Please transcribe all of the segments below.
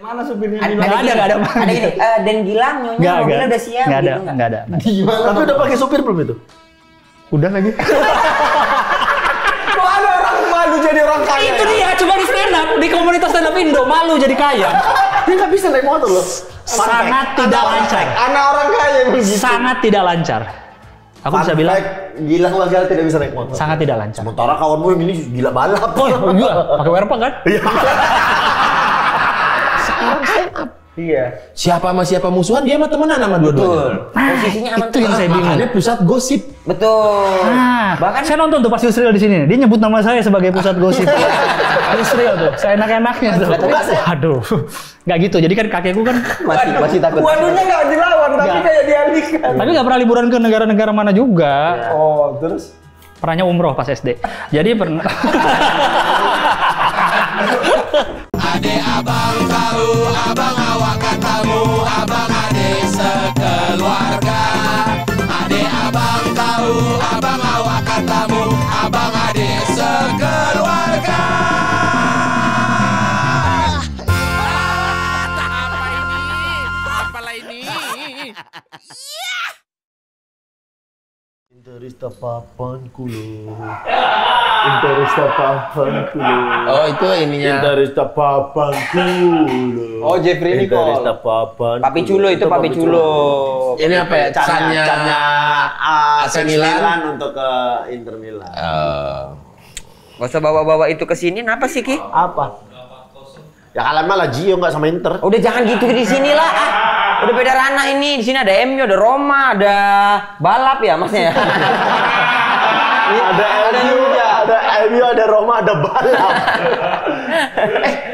Mana supirnya? Nggak ada. Ada gini, dan Gilang nyonya mobilnya udah siap. Nggak ada. Gimana? Tapi udah pakai supir belum itu? Udah lagi. Kok ada orang malu jadi orang kaya? Itu dia, coba di stand up, di komunitas stand up Indo, malu jadi kaya. Dia nggak bisa naik motor loh. Sangat tidak lancar. Anak orang kaya yang begitu. Sangat tidak lancar. Aku bisa bilang Gilang Lagal tidak bisa naik motor. sangat tidak lancar. Sementara kawanmu yang ini gila balap. Oh iya, pakai werpak kan? Iya. Sekarang stand up. Iya. Siapa sama siapa musuhan, dia sama temenan sama dua-duanya. Posisinya aman. Itu yang saya bingung. Makanya pusat gosip. Betul. Nah, Bahkan saya nonton tuh pas Yusril di sini. Dia nyebut nama saya sebagai pusat gosip. Yusril tuh, saya enak-enaknya tuh. Waduh, nggak gitu. Jadi kan kakekku kan Masih takut. Waduhnya nggak dilawan, tapi Nggak. kayak dialihkan. tapi nggak pernah liburan ke negara-negara mana juga. Oh, terus? Pernahnya umroh pas SD. Jadi pernah. Ade abang tahu, abang awak katamu, abang ade sekeluarga. Ade abang tahu, abang awak katamu, abang ade sekeluarga. Apalah ini? Interista papanku loh. Interista papanku loh. Oh, itu ininya. Interista papanku loh. Oh, Jeffrey Nicole. Interista papanku. Papi Culo itu Papi Culo. Ini apa ya? Catnya AC Milan untuk ke Inter Milan. Gak usah bawa-bawa itu ke sini, kenapa sih Ki? Apa? Ya kalian malah Lazio nggak sama Inter. Udah jangan gitu di sini lah. Udah beda ranah ini. Di sini ada MU, ada Roma, ada balap ya masnya ya. Ada MU, ada Roma, ada balap.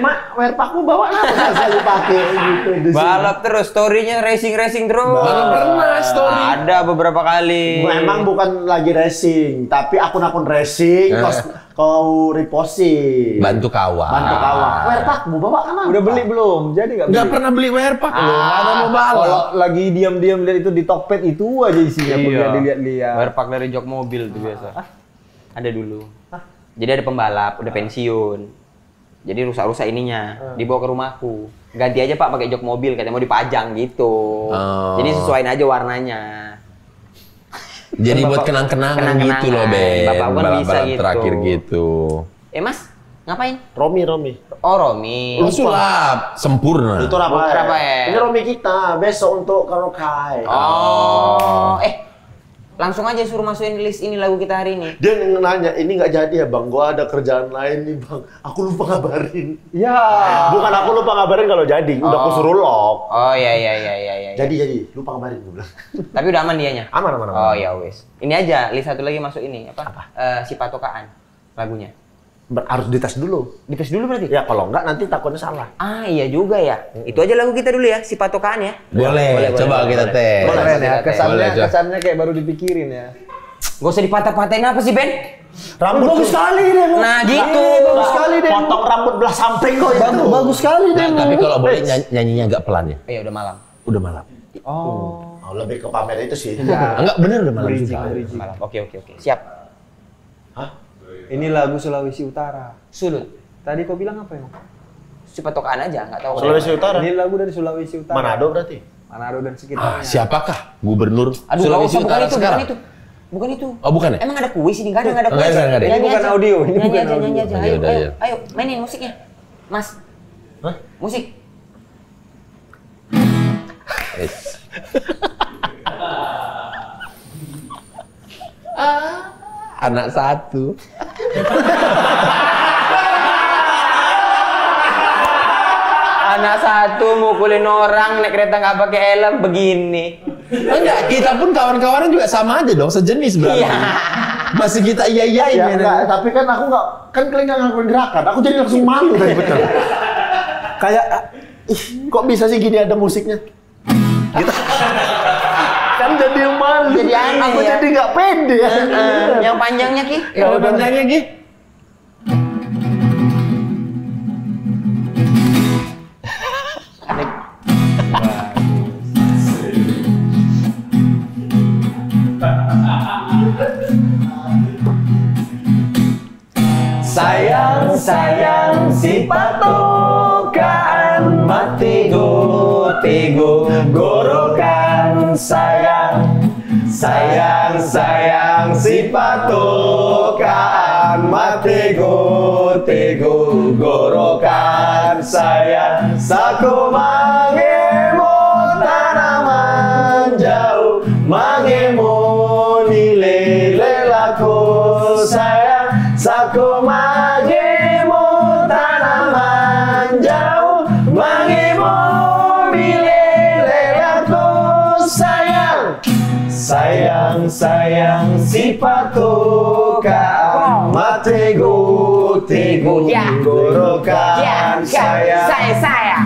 Mak, werpakmu bawa apa saya pakai gitu di sini? Balap terus, story-nya racing terus. Baru pernah story. Ada beberapa kali. Memang bukan lagi racing, tapi akun-akun racing kau reposting. Bantu kawan. Bantu kawan. Werpakmu bawa kenapa? Udah beli belum? Jadi nggak beli? Nggak pernah beli werpak loh. Ada mau balap. Kalau lagi diam-diam lihat itu di Tokped itu aja isinya pergi dilihat-lihat. Werpak dari jok mobil tuh biasa. Ada dulu. Jadi ada pembalap, udah pensiun. Jadi rusak-rusak ininya, dibawa ke rumahku. Ganti aja Pak pakai jok mobil, katanya mau dipajang gitu. Oh. Jadi sesuaiin aja warnanya. Jadi buat kenang-kenangan gitu loh, Be. Bapak kan bisa Balap-balap gitu. terakhir gitu. Mas, ngapain? Romi. Oh, Romi. Lu sulap sempurna. Itu Rafael. Rafael. Ini Romi kita, besok untuk karaoke. Oh, langsung aja suruh masukin list ini lagu kita hari ini. Dia nanya, ini nggak jadi ya Bang, gua ada kerjaan lain nih Bang. Aku lupa ngabarin. Ya. Bukan aku lupa ngabarin kalau jadi, udah aku suruh lock. Oh iya. Jadi, lupa ngabarin gue bilang. Tapi udah aman dianya. Aman. Oh ya wes. Ini aja list satu lagi masuk ini apa? Si Patokaan lagunya. Harus dites dulu. Dites dulu berarti? Ya kalau nggak nanti takutnya salah. Ah iya juga ya. Itu aja lagu kita dulu ya, si Patokaan ya. Boleh, coba kita tes. Boleh ya. Boleh, coba. Kesannya kayak baru dipikirin ya. Gak usah dipatah-patahin apa sih Ben? Rambut bagus sekali deh. Nah gitu. Bagus sekali deh. Potong rambut belah samping kok itu. Bagus sekali deh. Nah, tapi kalau boleh nyanyinya agak pelan ya. Iya udah malam. Udah malam. Oh. Lebih ke pamer itu sih. Enggak bener udah malam juga. Malam. Oke. Siap. Ini lagu Sulawesi Utara. Sulut. Tadi kau bilang apa emang? Si Patokaan aja, nggak tahu. Sulawesi Utara. Ini lagu dari Sulawesi Utara. Manado berarti. Manado dan sekitarnya. Siapakah gubernur Aduh, Sulawesi bukan Utara itu, sekarang? Bukan itu. Oh, bukan ya? Emang ada kuis ini? Nggak ada kuis. Nggak ada. Ini bukan audio, ini Nyanyi bukan aja, audio. nyanyi aja. Ya udah, ya. Ayo, mainin musiknya. Mas. Hah? Musik. Yes. Anak satu. Anak satu mukulin orang naik kereta nggak pakai helm begini. Enggak, kita pun kawan-kawanan juga sama aja dong, sejenis berarti. Iya. Masih kita iya-iyain Ya ya. enggak, tapi kan aku nggak, kan kalian nggak ngakuin gerakan. Aku jadi langsung malu tadi betul. Kayak, kok bisa sih gini ada musiknya? Gitu. Kan jadi malu. Jadi aneh aku ya. jadi nggak pede ya. Yang panjangnya Ki? Ya udah nyanyi Gi. Sayang si Patokaan Matego, tego, gorokan sayang. Sayang, sayang, si patokaan. Matego, tego, gorokan sayang. Sako mangemo tanaman jauh. Mangemo nilai lelako sayang. Sako mangemo tanaman jauh. Mangemo nilai lelako sayang. Sayang, sayang, si patokan. Matego, tego, gorokan sayang.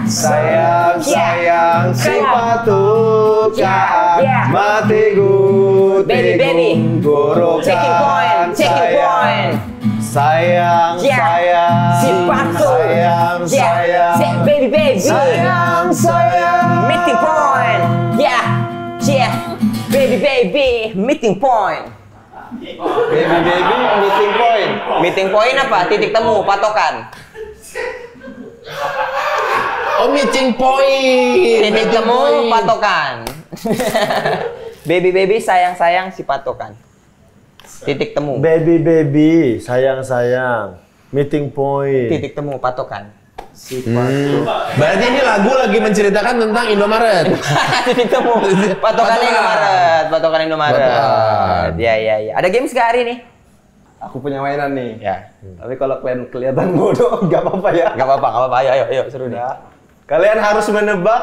Sayang, sayang, si patokan. Matego, tego, gorokan sayang. Sayang, sayang, si pato. sayang, sayang, Baby, baby. sayang, sayang. Meeting point. Baby, baby. Meeting point. Baby meeting point. Meeting point apa? Titik temu, patokan. Oh, meeting point. Titik temu, patokan. Baby, sayang, si patokan. Titik temu. Baby, baby, sayang, sayang. Meeting point. Titik temu, patokan. Berarti ini lagu lagi menceritakan tentang Indomaret. Titik temu. Patokan Indomaret. Patokan Indomaret. Patokan. Ya. Ada games gak hari ini? Aku punya mainan nih. Ya. Tapi kalau kalian kelihatan bodoh, nggak apa-apa ya. Gak apa-apa. Ayo, seru nih. Kalian harus menebak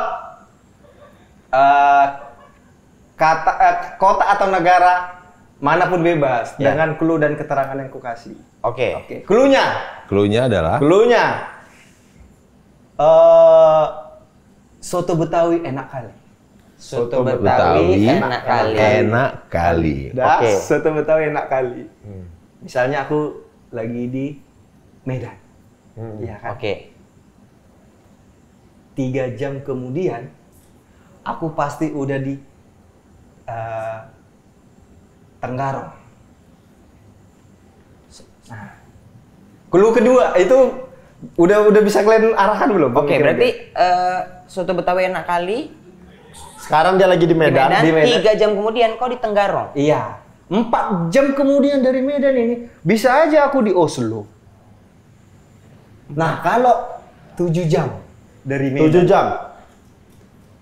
kota atau negara manapun bebas Ya. dengan clue dan keterangan yang kukasih. Oke. Oke, clue-nya. Clue-nya adalah Soto Betawi enak kali. Soto Betawi enak kali. Enak kali. Dah, Oke. soto Betawi enak kali. Misalnya aku lagi di Medan. Iya kan? Oke. 3 jam kemudian aku pasti udah di Tenggarong. Nah, clue kedua itu udah bisa kalian arahkan belum? Oke, berarti soto Betawi enak kali Sekarang dia lagi di di Medan. Medan, di Medan. 3 jam kemudian kau di Tenggarong. Iya. 4 jam kemudian dari Medan ini bisa aja aku di Oslo. Nah, kalau 7 jam dari Medan. 7 jam.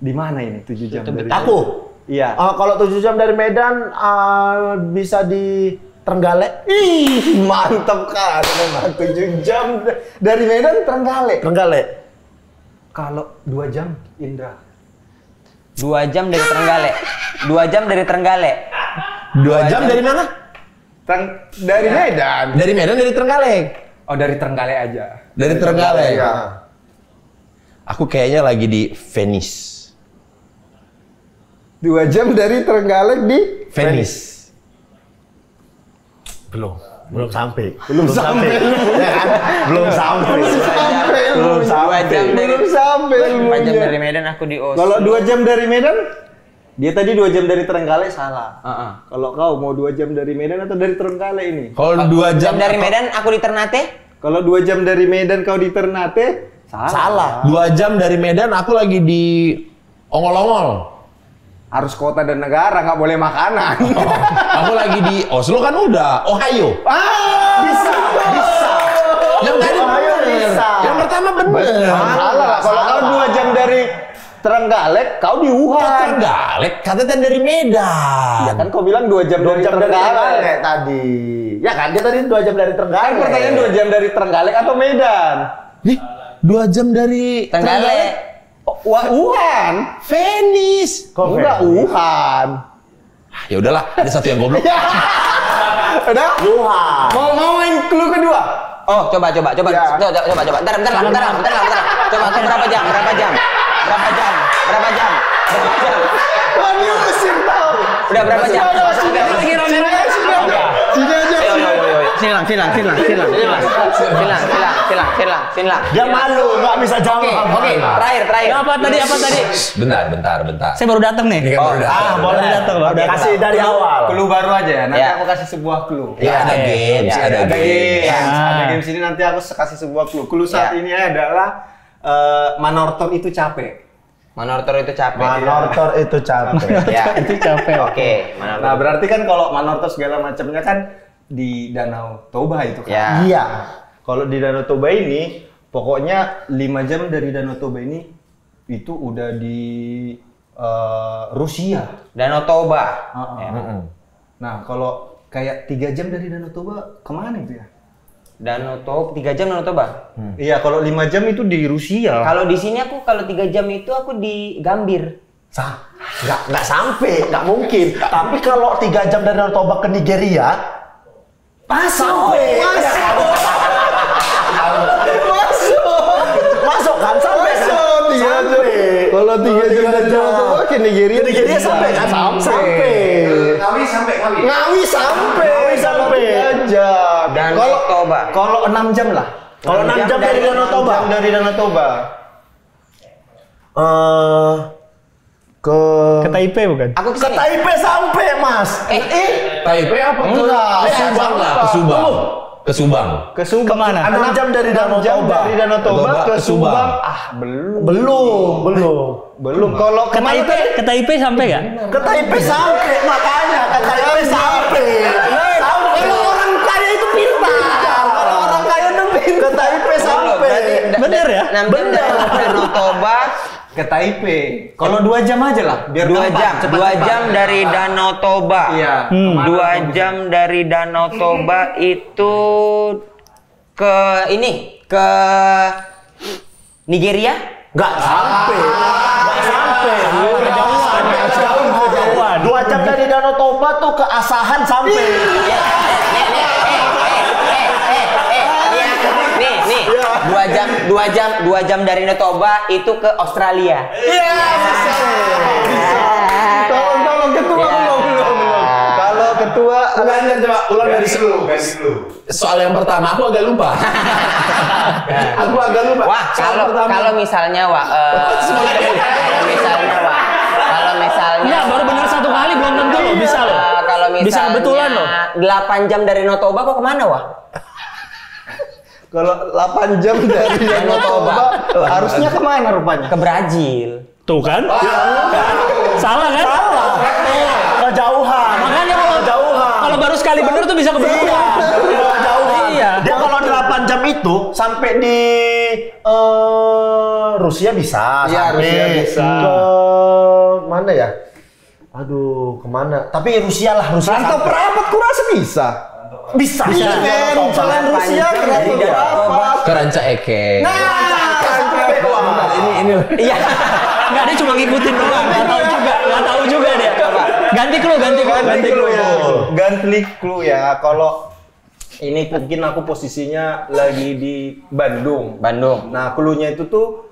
Di mana ini 7 jam dari Aku. Iya. Kalau 7 jam dari Medan bisa di Trenggalek. Ih, mantap kan memang 7 jam dari Medan Trenggalek. Trenggalek. Kalau 2 jam Indra. 2 jam dari Trenggalek. 2 jam dari Trenggalek. 2 jam dari mana? Dari Medan. Dari Medan, dari Trenggalek. Oh, dari Trenggalek aja. Dari Trenggalek. Iya. Aku kayaknya lagi di Venice. 2 jam dari Trenggalek di Venice. Belum sampai. Belum sampai. Ya kan? Belum sampai. Belum sampai. 2 jam dari 4 jam dari Medan aku di Oslo. Kalau 2 jam dari Medan, dia tadi 2 jam dari Trenggalek salah. Heeh. Kalau kau mau 2 jam dari Medan atau dari Trenggalek ini? Kalau 2 Jam jam dari Medan aku di Ternate. Kalau 2 jam dari Medan kau di Ternate, salah. 2 jam dari Medan aku lagi di Ongol-ongol. Harus kota dan negara, nggak boleh makanan. Aku lagi di Oslo kan udah, Ohio. Bisa. Yang tadi Ohio bener. bisa. Yang pertama bener. Salah lah. Kalau kau 2 jam dari Trenggalek, kau di Wuhan. Trenggalek, katanya dari Medan. Ya kan kau bilang 2 jam 2 dari jam dari Trenggalek. Trenggalek tadi. Ya kan dia tadi 2 jam dari Kan Trenggalek. pertanyaan 2 jam dari Trenggalek atau Medan? Nih, 2 jam dari Trenggalek. Wuhan. Venice. Kok Enggak, Venice? Wuhan. Ya udahlah, ada satu yang goblok. Udah? Wuhan. Mau main clue kedua? Oh, coba. Ya. Coba. Bentar. Coba berapa jam? Wah, diusir tau. Udah berapa jam? Sini aja. Silang. Dia malu, nggak bisa jawab. Oke. Terakhir. Apa tadi? Bentar. Saya baru datang nih. Boleh datang. Kasih dari awal. Clue baru aja ya. Nanti Ya. aku kasih sebuah clue. Ya, ada games, ada games. Ada games ini nanti aku kasih sebuah clue. Clue saat Ya. ini adalah Manortor itu capek. Manortor itu capek. Manortor itu capek. Ya. Itu capek. Oke, Manortor. Nah, berarti kan kalau Manortor segala macamnya kan di Danau Toba itu kan. Ya. Iya. Kalau di Danau Toba ini, pokoknya 5 jam dari Danau Toba ini itu udah di Rusia. Danau Toba. Ya. Nah, kalau kayak 3 jam dari Danau Toba kemana itu ya? Danau Toba 3 jam Danau Toba. Iya, kalau 5 jam itu di Rusia. Kalau di sini aku kalau 3 jam itu aku di Gambir. Nggak sampai, nggak mungkin. Tapi kalau 3 jam dari Danau Toba ke Nigeria, sampai. Masuk kan? Sampai kan? Sampai. Kalau 3 jam dari Danau Toba ke Nigeria, sampai kan? Sampai. Ngawi sampai. Ngawi sampai. Danau Toba. Kalau 6 jam lah. Kalau 6 jam dari Danau Toba. Dari Danau Toba. Ke Taipei bukan? Aku Ke kesini. Taipei sampai, Mas. Taipei apa? Enggak. Ke Subang lah, ke Subang. Ke Subang. Ke Subang. Kemana? 6 jam dari Danau Toba. Dari Danau Toba ke Subang. Subang. Belum. Kalau Ke Taipei sampai nggak? Ke Taipei sampai, makanya ke Taipei sampai. Kalau orang kaya itu pintar. Kalau orang kaya itu pintar. Ke Taipei sampai. Bener ya? 6 jam dari Danau Toba ke Taipei. Kalau 2 jam aja lah, biar 2 gampang, jam. cepat-cepat. 2 jam dari Danau Toba. Iya. 2 jam dari Danau Toba itu ke ini, ke Nigeria? Nggak sampai. Kejauhan. 2 jam dari Danau Toba tuh ke Asahan sampai. Nih. 2 jam dari Danau Toba itu ke Australia. Tolong ketua belum. Kalau ketua Coba ulang dari dulu. Soal yang pertama aku agak lupa. Wah, kalau misalnya Enggak, baru bener 1 kali belum tentu loh, bisa loh. Kalau misalnya Bisa kebetulan loh. 8 jam dari Danau Toba kok kemana, Wah? kalau 8 jam dari Danau Toba harusnya kemana rupanya? Ke Brazil. Tuh kan? Salah kan? Kejauhan. Makanya kalau baru sekali bener tuh bisa kebetulan. Kejauhan. Iya. Dia kalau 8 jam itu sampai di Rusia bisa. Iya, sampai Rusia bisa. Ke mana ya? Aduh, kemana? Tapi Rusia lah, Rusia. Rantau perapat kurasa bisa. Bisa. Selain Rusia ke rantau perapat. Ke Ranca Ekek. Ini Iya. Enggak, dia cuma ngikutin doang. Enggak tahu juga dia. Ganti clue Ganti clue ya. Kalau ini mungkin aku posisinya lagi di Bandung. Nah, clue-nya itu tuh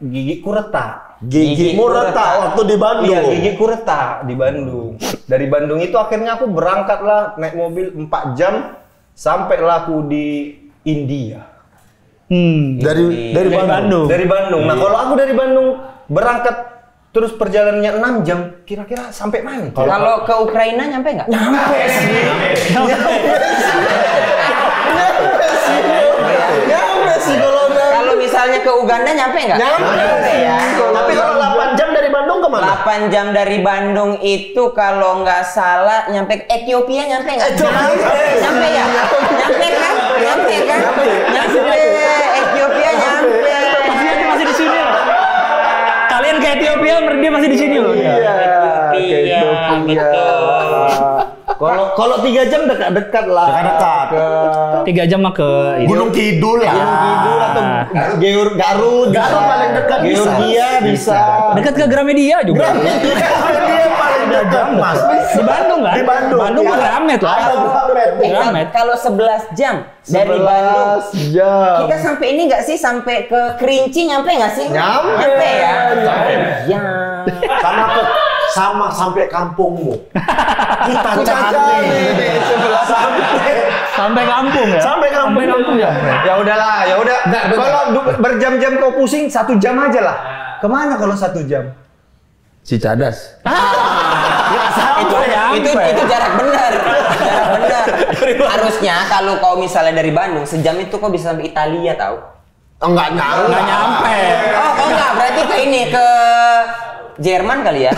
gigiku retak. Gigimu retak waktu di Bandung. Iya, gigiku retak di Bandung. Dari Bandung itu akhirnya aku berangkatlah naik mobil 4 jam sampailah aku di India. Dari Bandung. Dari Bandung. Nah, kalau aku dari Bandung berangkat terus perjalanannya 6 jam, kira-kira sampai mana? Kalau ke Ukraina nyampe nggak? Nyampe sih Kalau misalnya ke Uganda nyampe nggak? Nyampe ya. Tapi kalau 8 jam dari Bandung kemana? 8 jam dari Bandung itu kalau nggak salah nyampe ke Ethiopia nyampe nggak? Nyampe ya? Nyampe kan? Nyampe. Ethiopia nyampe. Masih di sini loh. Kalian ke Ethiopia, dia masih di sini loh. Iya, betul. Kalau 3 jam dekat-dekat lah. Dekat. 3 jam mah ke ini. Gunung Kidul lah. Gunung Kidul atau Garut. Garut paling dekat bisa. Georgia bisa. Dekat ke Gramedia juga. Dia paling dekat, Mas. Di Bandung kan? Di Bandung. Bandung mah Gramet lah. Gramet. Kalau 11 jam dari Bandung, 11 jam. kita sampai ini nggak sih? Sampai ke Kerinci nyampe nggak sih? Nyampe. ya? Ya. Sama sampai kampungmu. Kita Cari Sampai kampung ya? Sampai kampung ya? Ya udahlah, ya udah. Kalau berjam-jam kau pusing 1 jam aja lah. Kemana kalau 1 jam? Cicadas. Itu jarak benar. Jarak benar. Harusnya kalau kau misalnya dari Bandung sejam itu kau bisa sampai Italia tahu. Enggak nyampe. Oh enggak, berarti ke ini ke Jerman kali ya?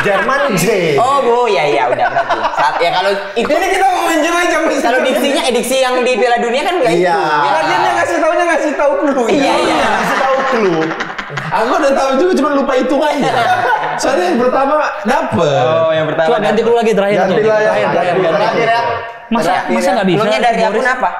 Jerman J. Oh, ya udah berarti. Ya kalau itu Ini kita ngomongin aja. kalau diksinya ediksi yang di Piala Dunia kan enggak Iya. itu. Ya, Lagiannya ngasih tahu clue. Iya. Kasih tahu clue. Aku udah tahu juga, cuma lupa hitungannya. Soalnya yang pertama dapet. Oh, yang pertama. Coba ganti dulu lagi terakhir tuh. Ganti lah ya. Terakhir ya. Masa nggak bisa? Cluenya dari akun apa?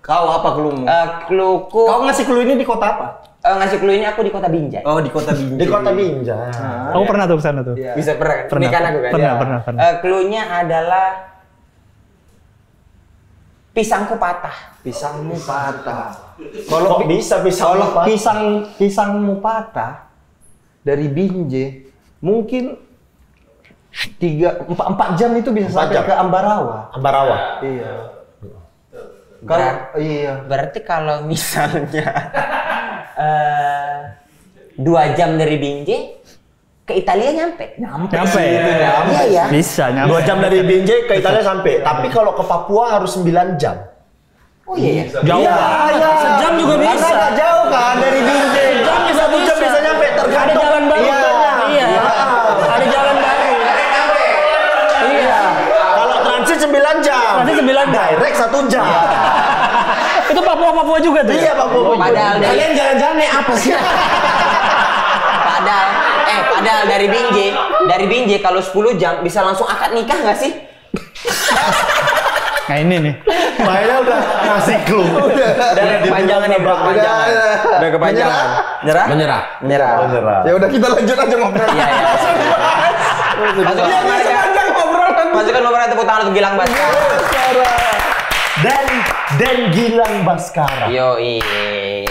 Kau apa clue-mu? Clueku. Kau ngasih clue ini di kota apa? Ngasih clue ini aku di Kota Binjai. Oh, di kota Binjai. Di kota Binjai. Aku pernah tuh kesana tuh. Bisa pernah kan? Pernah. Ini kan aku kan. Pernah. Cluenya adalah pisangku patah. Pisangmu patah. Kalau bisa Kalau pisangmu patah dari Binjai, mungkin 4 jam itu bisa 4 sampai jam. ke Ambarawa. Ambarawa. Iya. Iya. Berarti kalau misalnya 2 jam dari Binjai ke Italia nyampe. Nyampe. Iya ya. Bisa nyampe. 2 jam dari Binjai ke Italia sampai. Tapi kalau ke Papua harus 9 jam. Oh iya. Jauh. Sejam juga bisa. Karena nggak jauh kan dari Binjai. Sejam bisa 1 jam bisa nyampe. Ada Tergantung jalan baru. rutenya. Iya. Ada jalan baru. Iya. Kalau transit 9 jam. Transit 9 jam. Direct 1 jam. Itu Papua juga tuh. Iya Papua. Padahal dari Kalian jalan-jalan nih apa sih? padahal dari Binjai kalau 10 jam bisa langsung akad nikah nggak sih? Nah ini nih. Mainnya udah ngasih clue. Udah kepanjangan nih bro, kepanjangan. Udah kepanjangan. Nyerah? Menyerah. Nyerah. Ya udah kita lanjut aja ngobrol. Iya. Masukkan nomor tepuk tangan untuk Gilang Baskara. Dan Gilang Baskara. Yoi.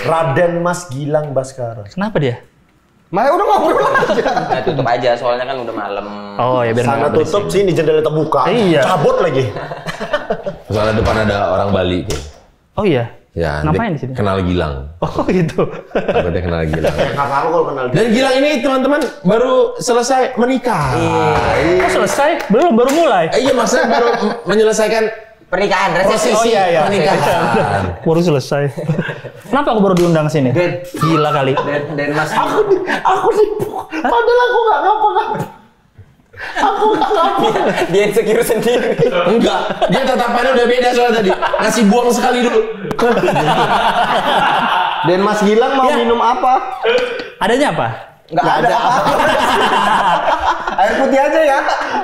Raden Mas Gilang Baskara. Kenapa dia? Maya udah ngobrol aja. Nah, tutup aja soalnya kan udah malam. Oh ya biar Sana nggak berisik. tutup, sini jendela terbuka. Iya. Cabut lagi. Soalnya depan ada orang Bali tuh. Oh iya. Ya, Ngapain dia di sini? kenal Gilang. Oh gitu. Takutnya kenal Gilang. Kakak aku kalau kenal dia. Dan Gilang ini teman-teman baru selesai menikah. Oh selesai? Belum, baru mulai. Iya, maksudnya baru menyelesaikan Pernikahan, resepsi. prosesi pernikahan. Baru selesai. Kenapa aku baru diundang sini? Gila kali. Dan Mas Aku sibuk. Padahal aku nggak ngapa-ngapa. Aku nggak ngapa. Dia insecure sendiri. Enggak, dia tatapannya udah beda soalnya tadi. Ngasih buang sekali dulu. Dan Mas Gilang mau minum apa? Adanya apa? Nggak ada apa. Air putih aja ya.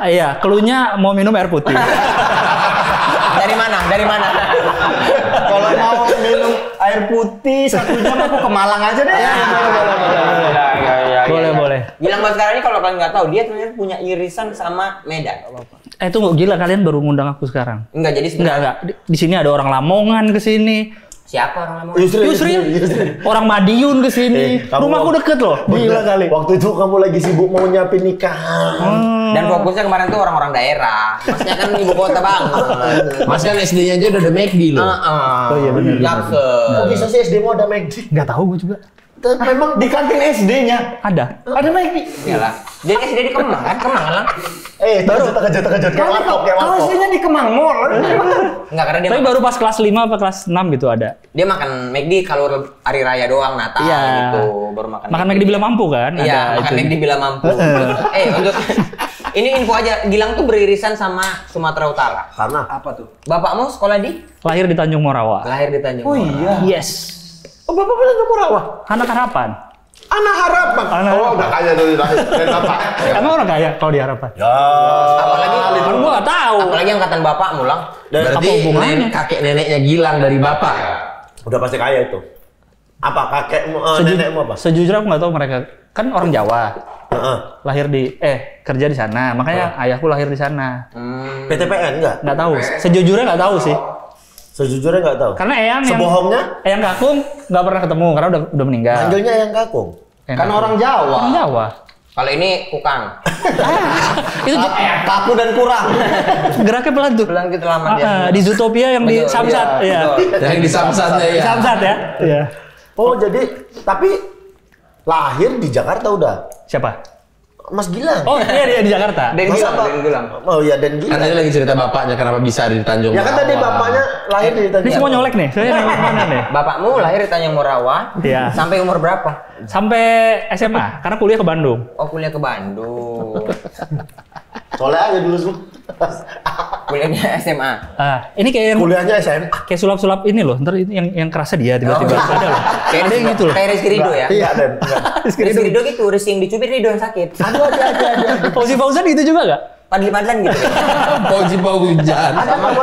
Iya, cluenya mau minum air putih. Dari mana? Kalau mau minum air putih 1 jam aku ke Malang aja deh. Boleh. Gilang Baskara ini kalau kalian nggak tahu dia ternyata punya irisan sama Medan. Tunggu, gila kalian baru ngundang aku sekarang. Enggak, jadi sebenarnya Enggak. Di sini ada orang Lamongan ke sini. siapa orang lama? Yusri. Orang Madiun ke sini. Rumahku deket loh. Gila kali. Waktu itu kamu lagi sibuk mau nyiapin nikahan. Dan fokusnya kemarin tuh orang-orang daerah. Masnya kan ibu kota banget. Mas kan SD-nya aja udah ada McD loh. Oh iya benar. Kok bisa sih SD mau ada McD? Enggak tahu gue juga. Memang Di kantin SD-nya Ada. ada McD. Iyalah. Dia SD di Kemang kan? Kemang lah. terkejut kayak warkop. Kalau SD-nya di Kemang Mall. Enggak, karena dia Tapi baru pas kelas 5 apa kelas 6 gitu ada. dia makan McD kalau hari raya doang, Natal Iya. gitu. Baru makan McD bila mampu kan? Iya, Ada makan itu. McD bila mampu. Untuk ini info aja, Gilang tuh beririsan sama Sumatera Utara. Karena Apa tuh? Bapakmu sekolah di? Lahir di Tanjung Morawa. Lahir di Tanjung. Oh iya. Yes. oh bapak bilang kamu rawa. Anak harapan. Anak harapan. Anak Oh udah kaya dari bapak. Emang orang kaya kalau di harapan? Ya. Apalagi Kan gua nggak tahu. apalagi angkatan bapakmu lang. Berarti apa hubungannya? kakek neneknya Gilang dari bapak. Udah pasti kaya itu. Apa kakekmu, nenekmu apa? Sejujurnya aku nggak tahu mereka kan orang Jawa. Heeh. Lahir di kerja di sana. Makanya ayahku lahir di sana. PTPN enggak? Nggak tahu. Sejujurnya nggak tahu sih. Sejujurnya nggak tahu. Karena Eyang Sebohongnya? Eyang Kakung nggak pernah ketemu karena udah meninggal. Manggilnya yang kakung. Eyang Kan Kakung. orang Jawa. Orang Jawa. Kalau ini kukang. Itu Kaku dan kurang. geraknya pelan tuh. Bilang gitu lama dia. Di Zootopia yang di Betul, Samsat. iya, Iya. Yang di Samsatnya Di ya. Samsat ya. Iya. Oh jadi tapi lahir di Jakarta udah. Siapa? Mas Gilang. Oh iya dia di Jakarta. Den Masa, Gilang, Pak? Den Gilang. Oh iya, Dan Gilang. Katanya lagi cerita bapaknya kenapa bisa ada di Tanjung Ya kan tadi Morawa. bapaknya lahir di Tanjung. Ini semua nyolek nih. Saya nyolek mana nih? Bapakmu lahir di Tanjung Morawa. Iya. Sampai umur berapa? Sampai SMA, karena kuliah ke Bandung. Oh, kuliah ke Bandung. Soleh aja dulu semua. Kuliahnya SMA. Ini kayak yang Kuliahnya SMA. kayak sulap-sulap ini loh. Ntar ini yang kerasa dia tiba-tiba ada loh. Ada yang gitu loh. Kayak Rizky Ridho ya? Iya, Dan. Rizky Ridho gitu, Rizky yang dicubit Ridho yang sakit. Aduh, ada. Fauzi Fauzan gitu juga nggak? Padli-padlan gitu. Pauji Paujan.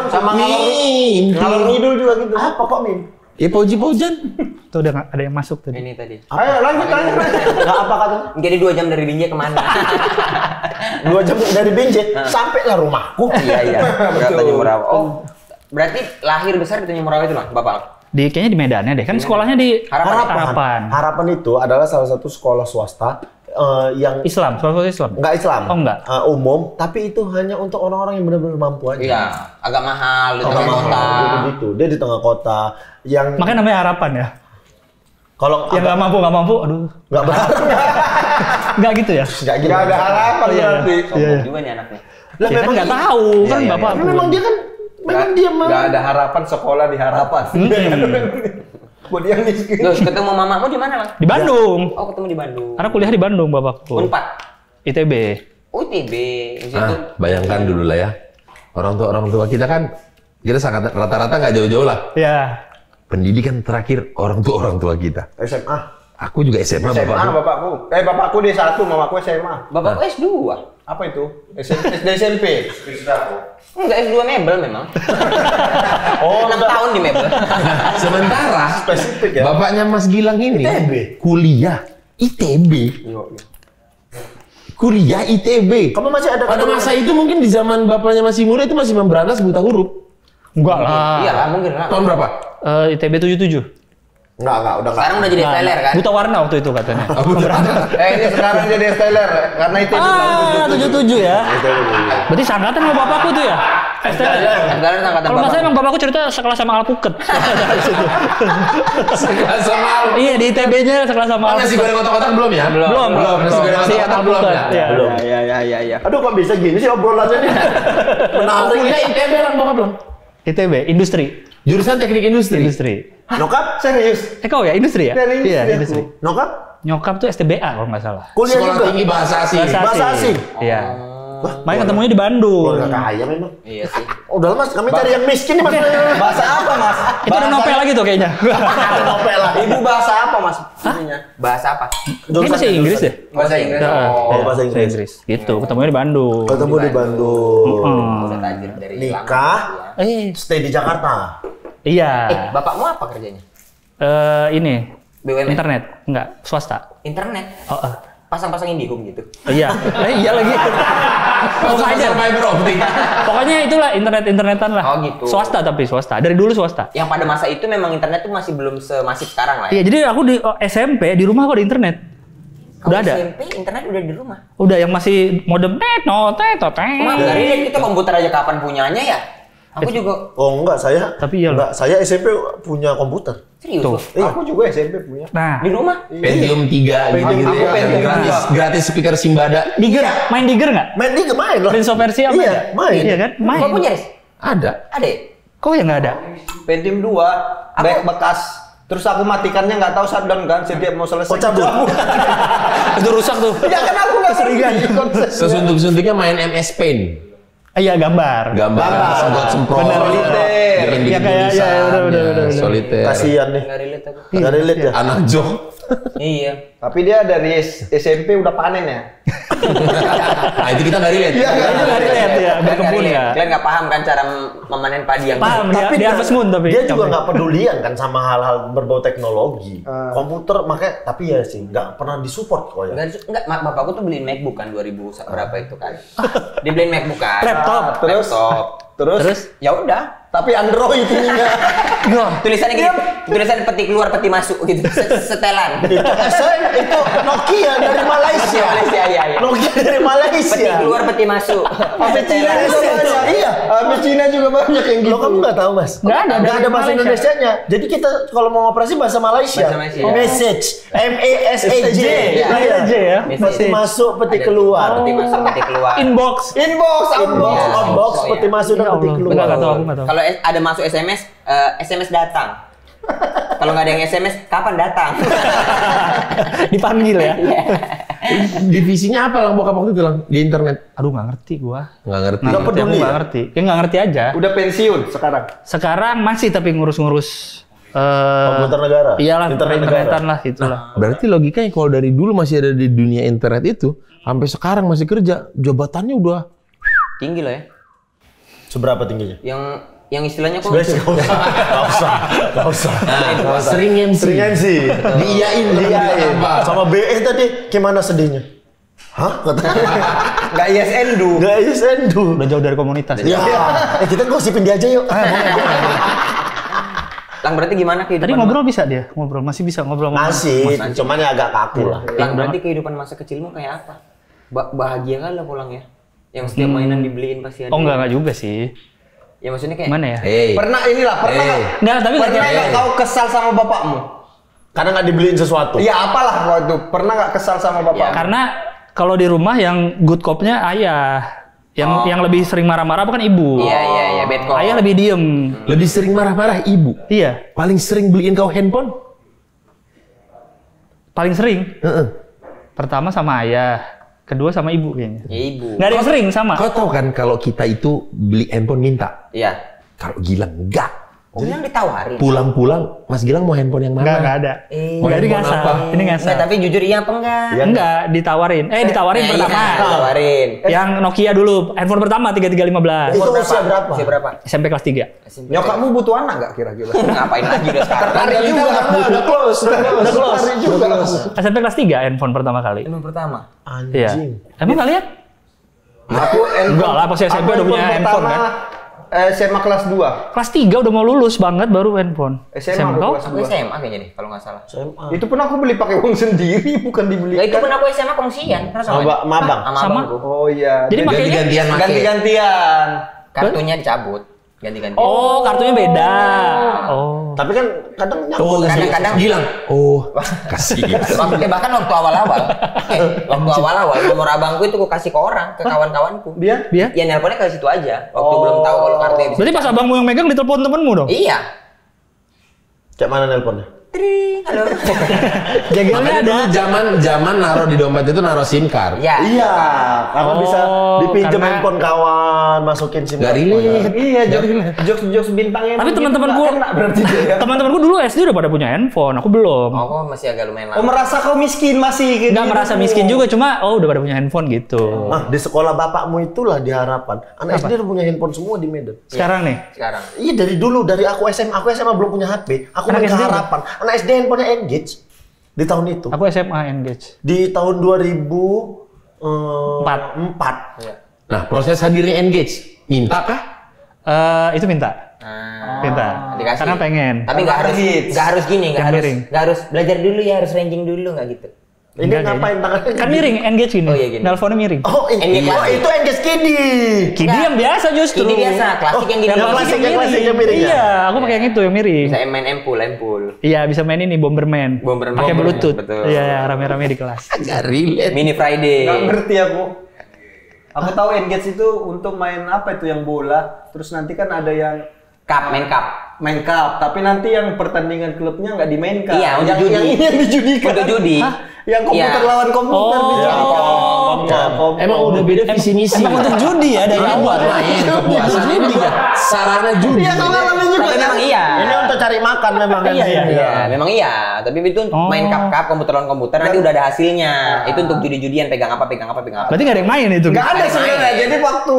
Sama Mimpi. ngalor ngidul juga gitu. Apa kok Mim? Ya Pauji Paujan. Tuh udah ada yang masuk tadi. Ini tadi. Ayo lanjut tanya. Enggak apa kata? Jadi 2 jam dari Binjai kemana? 2 jam dari Binjai sampailah rumahku. Iya. Ke Tanjung Morawa. Oh, berarti lahir besar di Tanjung Morawa itu lah, Bapak? Kayaknya di Medannya deh. Kan sekolahnya di Harapan. Harapan itu adalah salah satu sekolah swasta yang Islam, sekolah Islam. enggak Islam. Oh, enggak. Umum, tapi itu hanya untuk orang-orang yang benar-benar mampu aja. Iya, agak mahal di tengah kota. Gitu. Dia di tengah kota yang Makanya namanya Harapan ya. kalau Yang nggak mampu, aduh. enggak berharap. Nggak gitu ya? Enggak gitu. Enggak ada harapan Iya. berarti. Sombong juga nih anaknya. Lah Ya kan nggak tahu kan Iya, bapak. memang dia kan dia Nggak ada harapan sekolah di harapan. Buat dia miskin. Terus ketemu mamamu di mana, Bang? Di Bandung. Oh, ketemu di Bandung. Karena kuliah di Bandung bapakku. Unpad. ITB. Oh, ITB. Di situ. Bayangkan dulu lah ya. Orang tua kita kan kita sangat rata-rata nggak jauh-jauh lah. Ya. Pendidikan terakhir orang tua kita. SMA. Aku juga SMA, SMA bapakku. bapakku. Bapakku D1, mamaku SMA. Bapakku S2. Apa itu? SD SMP. Enggak, S2 mebel memang. Oh, 6 tahun di mebel. Sementara spesifik ya. bapaknya Mas Gilang ini ITB. kuliah ITB. Kuliah ITB. Kamu masih ada Pada masa itu mungkin di zaman bapaknya masih muda itu masih memberantas buta huruf. Enggak lah. Iya lah, mungkin lah. Tahun berapa? ITB 77. Enggak, udah Sekarang udah jadi styler kan? Buta warna waktu itu katanya. Ini sekarang jadi styler karena itu Ah, 77 ya. Berarti seangkatan sama bapakku tuh ya? Sekarang angkatan Kalau nggak salah bapak. emang bapakku cerita sekelas sama Alpuket. Sekelas sama Iya di ITB-nya sekelas sama nasi Alpuket. goreng otak-otak belum ya? Belum. Nasi goreng Masih otak-otak belum ya? Iya. Belum. Iya. Aduh, kok bisa gini sih obrolannya nih? Menarik. Kuliah ITB orang bokap belum? ITB, industri. Jurusan teknik industri. Industri. Nyokap? serius. Kau ya industri ya? Dari Iya, industri industri. Nyokap? Nyokap tuh STBA kalau nggak salah. Kuliah Sekolah juga? tinggi bahasa asing. Bahasa asing? Iya. Makanya ketemunya di Bandung. Keluarga kaya memang. Iya sih. Udah lah, Mas, kami cari yang miskin nih, Mas. Bahasa apa, Mas? Itu ada novel lagi tuh kayaknya. Novel lah. Ibu bahasa apa, Mas? Ininya. Bahasa apa? Ini masih Inggris deh. Bahasa Inggris. Oh, bahasa Inggris. Gitu, ketemunya di Bandung. Ketemu di Bandung. Udah tajir dari Nikah, stay di Jakarta. Iya. Bapakmu apa kerjanya? Ini BUMN? internet, enggak swasta. Internet. Oh, Pasang-pasang IndiHome gitu. iya. Iya lagi. Pasar fiber optik. Pokoknya itulah internetan lah. Oh, gitu. Swasta tapi swasta. Dari dulu swasta. Yang pada masa itu memang internet tuh masih belum semasif sekarang lah ya. Iya, jadi aku di SMP di rumah kok ada internet. Udah Kalau ada. SMP internet udah di rumah. Udah yang masih modem Cuma dari kita komputer aja kapan punyanya ya? Aku juga Oh enggak, saya. Tapi iya loh. Enggak, saya SMP punya komputer. serius. Tuh. Loh. Aku juga SMP punya. Nah, Di rumah? Pentium 3 gitu Pentium ya. Pentium Gratis speaker Simbada. Digger, main Digger nggak? Main dia main lah. Prince of Persia apa Iya, ya? main. Iya kan? Main. Kau punya, Riz? Ada. Ada ya? Kok yang nggak ada? Pentium 2, bekas. Terus aku matikannya nggak tahu shutdown kan, setiap mau selesai. Oh, cabut. Itu rusak tuh. Ya kan aku nggak Keseringan. Sesuntuk-suntuknya main MS Paint. Iya, gambar. Gambar, semprot. Bener. Bikin Iya, kayak, tulisan, iya, bener. soliter. Kasihan nih. Nggak relate aku. Enggak relate ya. Anak Jo. Iya. Tapi dia dari SMP udah panen ya. Nah itu kita nggak relate. Iya, Itu nggak relate ya, berkebun ya. Kalian nggak paham kan cara memanen padi yang Paham dia, Tapi di Harvest Moon tapi. dia juga nggak pedulian kan sama hal-hal berbau teknologi. Komputer makanya, tapi ya sih nggak pernah disupport kok ya. Enggak, bapakku tuh beliin MacBook kan 2000 berapa itu kan. Dia beliin MacBook kan. Laptop. Terus Ya udah. tapi Android ininya. Tulisannya gini, tulisan peti keluar peti masuk gitu. Setelan. itu Nokia dari Malaysia. Malaysia, iya. Nokia dari Peti Malaysia. keluar peti masuk. Tapi Cina Setelan. juga banyak. Iya. Tapi Cina juga banyak yang gitu. Lo kamu nggak tahu Mas? Nggak ada, Nggak dari ada bahasa Malaysia. Indonesianya. Jadi kita kalau mau operasi bahasa Malaysia. Bahasa Malaysia. Message, MESSAJ. Iya. Iya. Aja ya. Peti masuk, peti keluar. Peti masuk, peti keluar. Inbox. Outbox, peti masuk dan peti keluar. Enggak tahu, aku nggak tahu. Kalau ada masuk SMS, SMS datang. Kalau nggak ada yang SMS, kapan datang? Dipanggil ya. Divisinya apa Lang bokap waktu itu Lang di internet? Aduh nggak ngerti gua. Nggak ngerti. Nggak peduli peduli. Nggak ya? ngerti. Ya nggak ngerti aja. Udah pensiun sekarang. Sekarang masih tapi ngurus-ngurus. Komputer negara. Iyalah, Internet negara. internetan lah itulah. Berarti logikanya kalau dari dulu masih ada di dunia internet itu, sampai sekarang masih kerja, jabatannya udah Tinggi loh ya. Seberapa tingginya? Yang istilahnya kok Sebenarnya nggak usah. sering MC. Sering MC. Diiyain. Sama BE tadi, gimana sedihnya? Hah? Katanya. Nggak ISN-du. Nggak ISN-du. Udah jauh dari komunitas. Ya, kita gosipin dia aja yuk. Lang berarti gimana kehidupan? Tadi ngobrol bisa dia? Ngobrol masih bisa ngobrol sama Masih, cuman ya agak kaku lah. Lang berarti kehidupan masa kecilmu kayak apa? Bahagia kali lah pulang ya. Yang setiap mainan dibeliin pasti ada. Oh enggak juga sih. Ya maksudnya kayak Gimana ya? Pernah Enggak, tapi pernah nggak kau kesal sama bapakmu? Karena nggak dibeliin sesuatu. Ya apalah waktu itu. Pernah nggak kesal sama bapakmu? Karena kalau di rumah yang good cop-nya ayah. Yang lebih sering marah-marah bukan ibu. Iya, bad cop. Ayah lebih diem. Lebih sering marah-marah ibu. Iya, Paling sering beliin kau handphone? paling sering. Heeh. Pertama sama ayah, kedua sama ibu kayaknya. Ya ibu. Nggak ada yang sering sama. Kau tahu kan kalau kita itu beli handphone minta. Iya. Kalau Gilang enggak. Jadi yang ditawarin. Pulang-pulang, Mas Gilang mau handphone yang mana? Enggak ada. Enggak, ini ngasal. apa? Ini ngasal. Enggak, tapi jujur iya apa enggak? Enggak, ditawarin. Ditawarin Nah, pertama. iya, ditawarin. Yang Nokia dulu, handphone pertama 3315. Itu usia berapa? Usia berapa? SMP kelas 3. Nyokapmu butuh anak nggak kira-kira? Ngapain lagi udah sekarang? Tertarik juga. Udah close. Tertarik juga. SMP kelas 3 handphone pertama kali. Yang pertama. Iya. Emang nggak lihat? Aku Enggak lah, pas SMP udah punya handphone kan. SMA kelas 2. Kelas 3 udah mau lulus banget baru handphone. SMA kau? kelas Aku SMA kayaknya nih kalau nggak salah. Itu pun aku beli pakai uang sendiri, bukan dibeli. Lah itu pun aku SMA kongsian. Sama mabang. Sama? abangku. Oh iya. Jadi makanya Ganti-gantian make. ganti-gantian. Kartunya dicabut. Ganti-ganti. oh, kartunya beda. Oh. Tapi kan kadang Oh, nyambung. kadang-kadang Gilang. Oh, kasih. bahkan waktu awal-awal. Waktu awal-awal nomor abangku itu aku kasih ke orang, ke kawan-kawanku. Dia? Dia? Ya nelponnya ke situ aja. Waktu belum tahu kalau kartunya bisa. Berarti pas abangmu yang megang ditelepon temenmu dong? Iya. Kayak mana nelponnya? Halo. Jagelnya Makanya ada. dulu zaman naruh di dompet itu naruh SIM card. Iya. Iya, karena Oh, bisa dipinjam karena- handphone kawan, masukin SIM Gak card. relate. Iya, jokes bintangnya. Tapi teman-temanku, berarti dia. teman-temanku dulu SD udah pada punya handphone, aku belum. Oh, kok masih agak lumayan Oh, lama. merasa kau miskin masih gitu. Nggak merasa miskin juga, cuma udah pada punya handphone gitu. Ah, di sekolah bapakmu itulah di Harapan. Anak SD udah punya handphone semua di Medan. Sekarang nih, Sekarang. Iya dari dulu, dari aku SMA belum punya HP. Aku Anak main ke SD udah? Harapan. Anak SD handphonenya Engage di tahun itu. aku SMA engage. Di tahun 2004. Iya. Nah, proses hadirnya engage. Minta kah? Itu minta, minta. Dikasih. Karena pengen. Tapi nggak harus gini, Yang miring. nggak harus belajar dulu ya, harus ranking dulu nggak gitu. Ini Enggak, ngapain tangannya? Kan miring, engage gini. Oh, iya, gini. Nelfonnya miring. Oh, Engage oh, klasik. itu Engage Kidi. Kidi yang biasa justru. Ini biasa, klasik yang gini. yang klasik, yang klasik, yang miring ya? Iya, aku pakai yang itu yang miring. Bisa main empul. Iya, bisa main ini Bomberman. Bomberman. Pakai Bluetooth. Betul. Iya, rame-rame di kelas. Gak relate. Mini Friday. Nggak ngerti aku. Aku tahu Engage itu untuk main apa itu yang bola. Terus nanti kan ada yang Main cup. main cup, tapi nanti yang pertandingan klubnya nggak dimainkan. Iya, untuk yang, judi. Yang ini yang dijudikan. Untuk judi. Yang komputer Iya. lawan komputer Oh. dijudikan. Emang udah beda visi misi. Emang untuk judi ya dari Emang buat awal. main kepuasan ini juga sarana judi. Iya, kau ngalamin juga. Tapi memang iya. Ini untuk cari makan memang kan. Iya, iya. Iya, memang iya. Tapi itu untuk Oh. main cup komputer lawan komputer nanti udah ada hasilnya. Itu untuk judi-judian pegang apa. Berarti nggak ada yang main itu. Nggak ada sebenarnya. Jadi waktu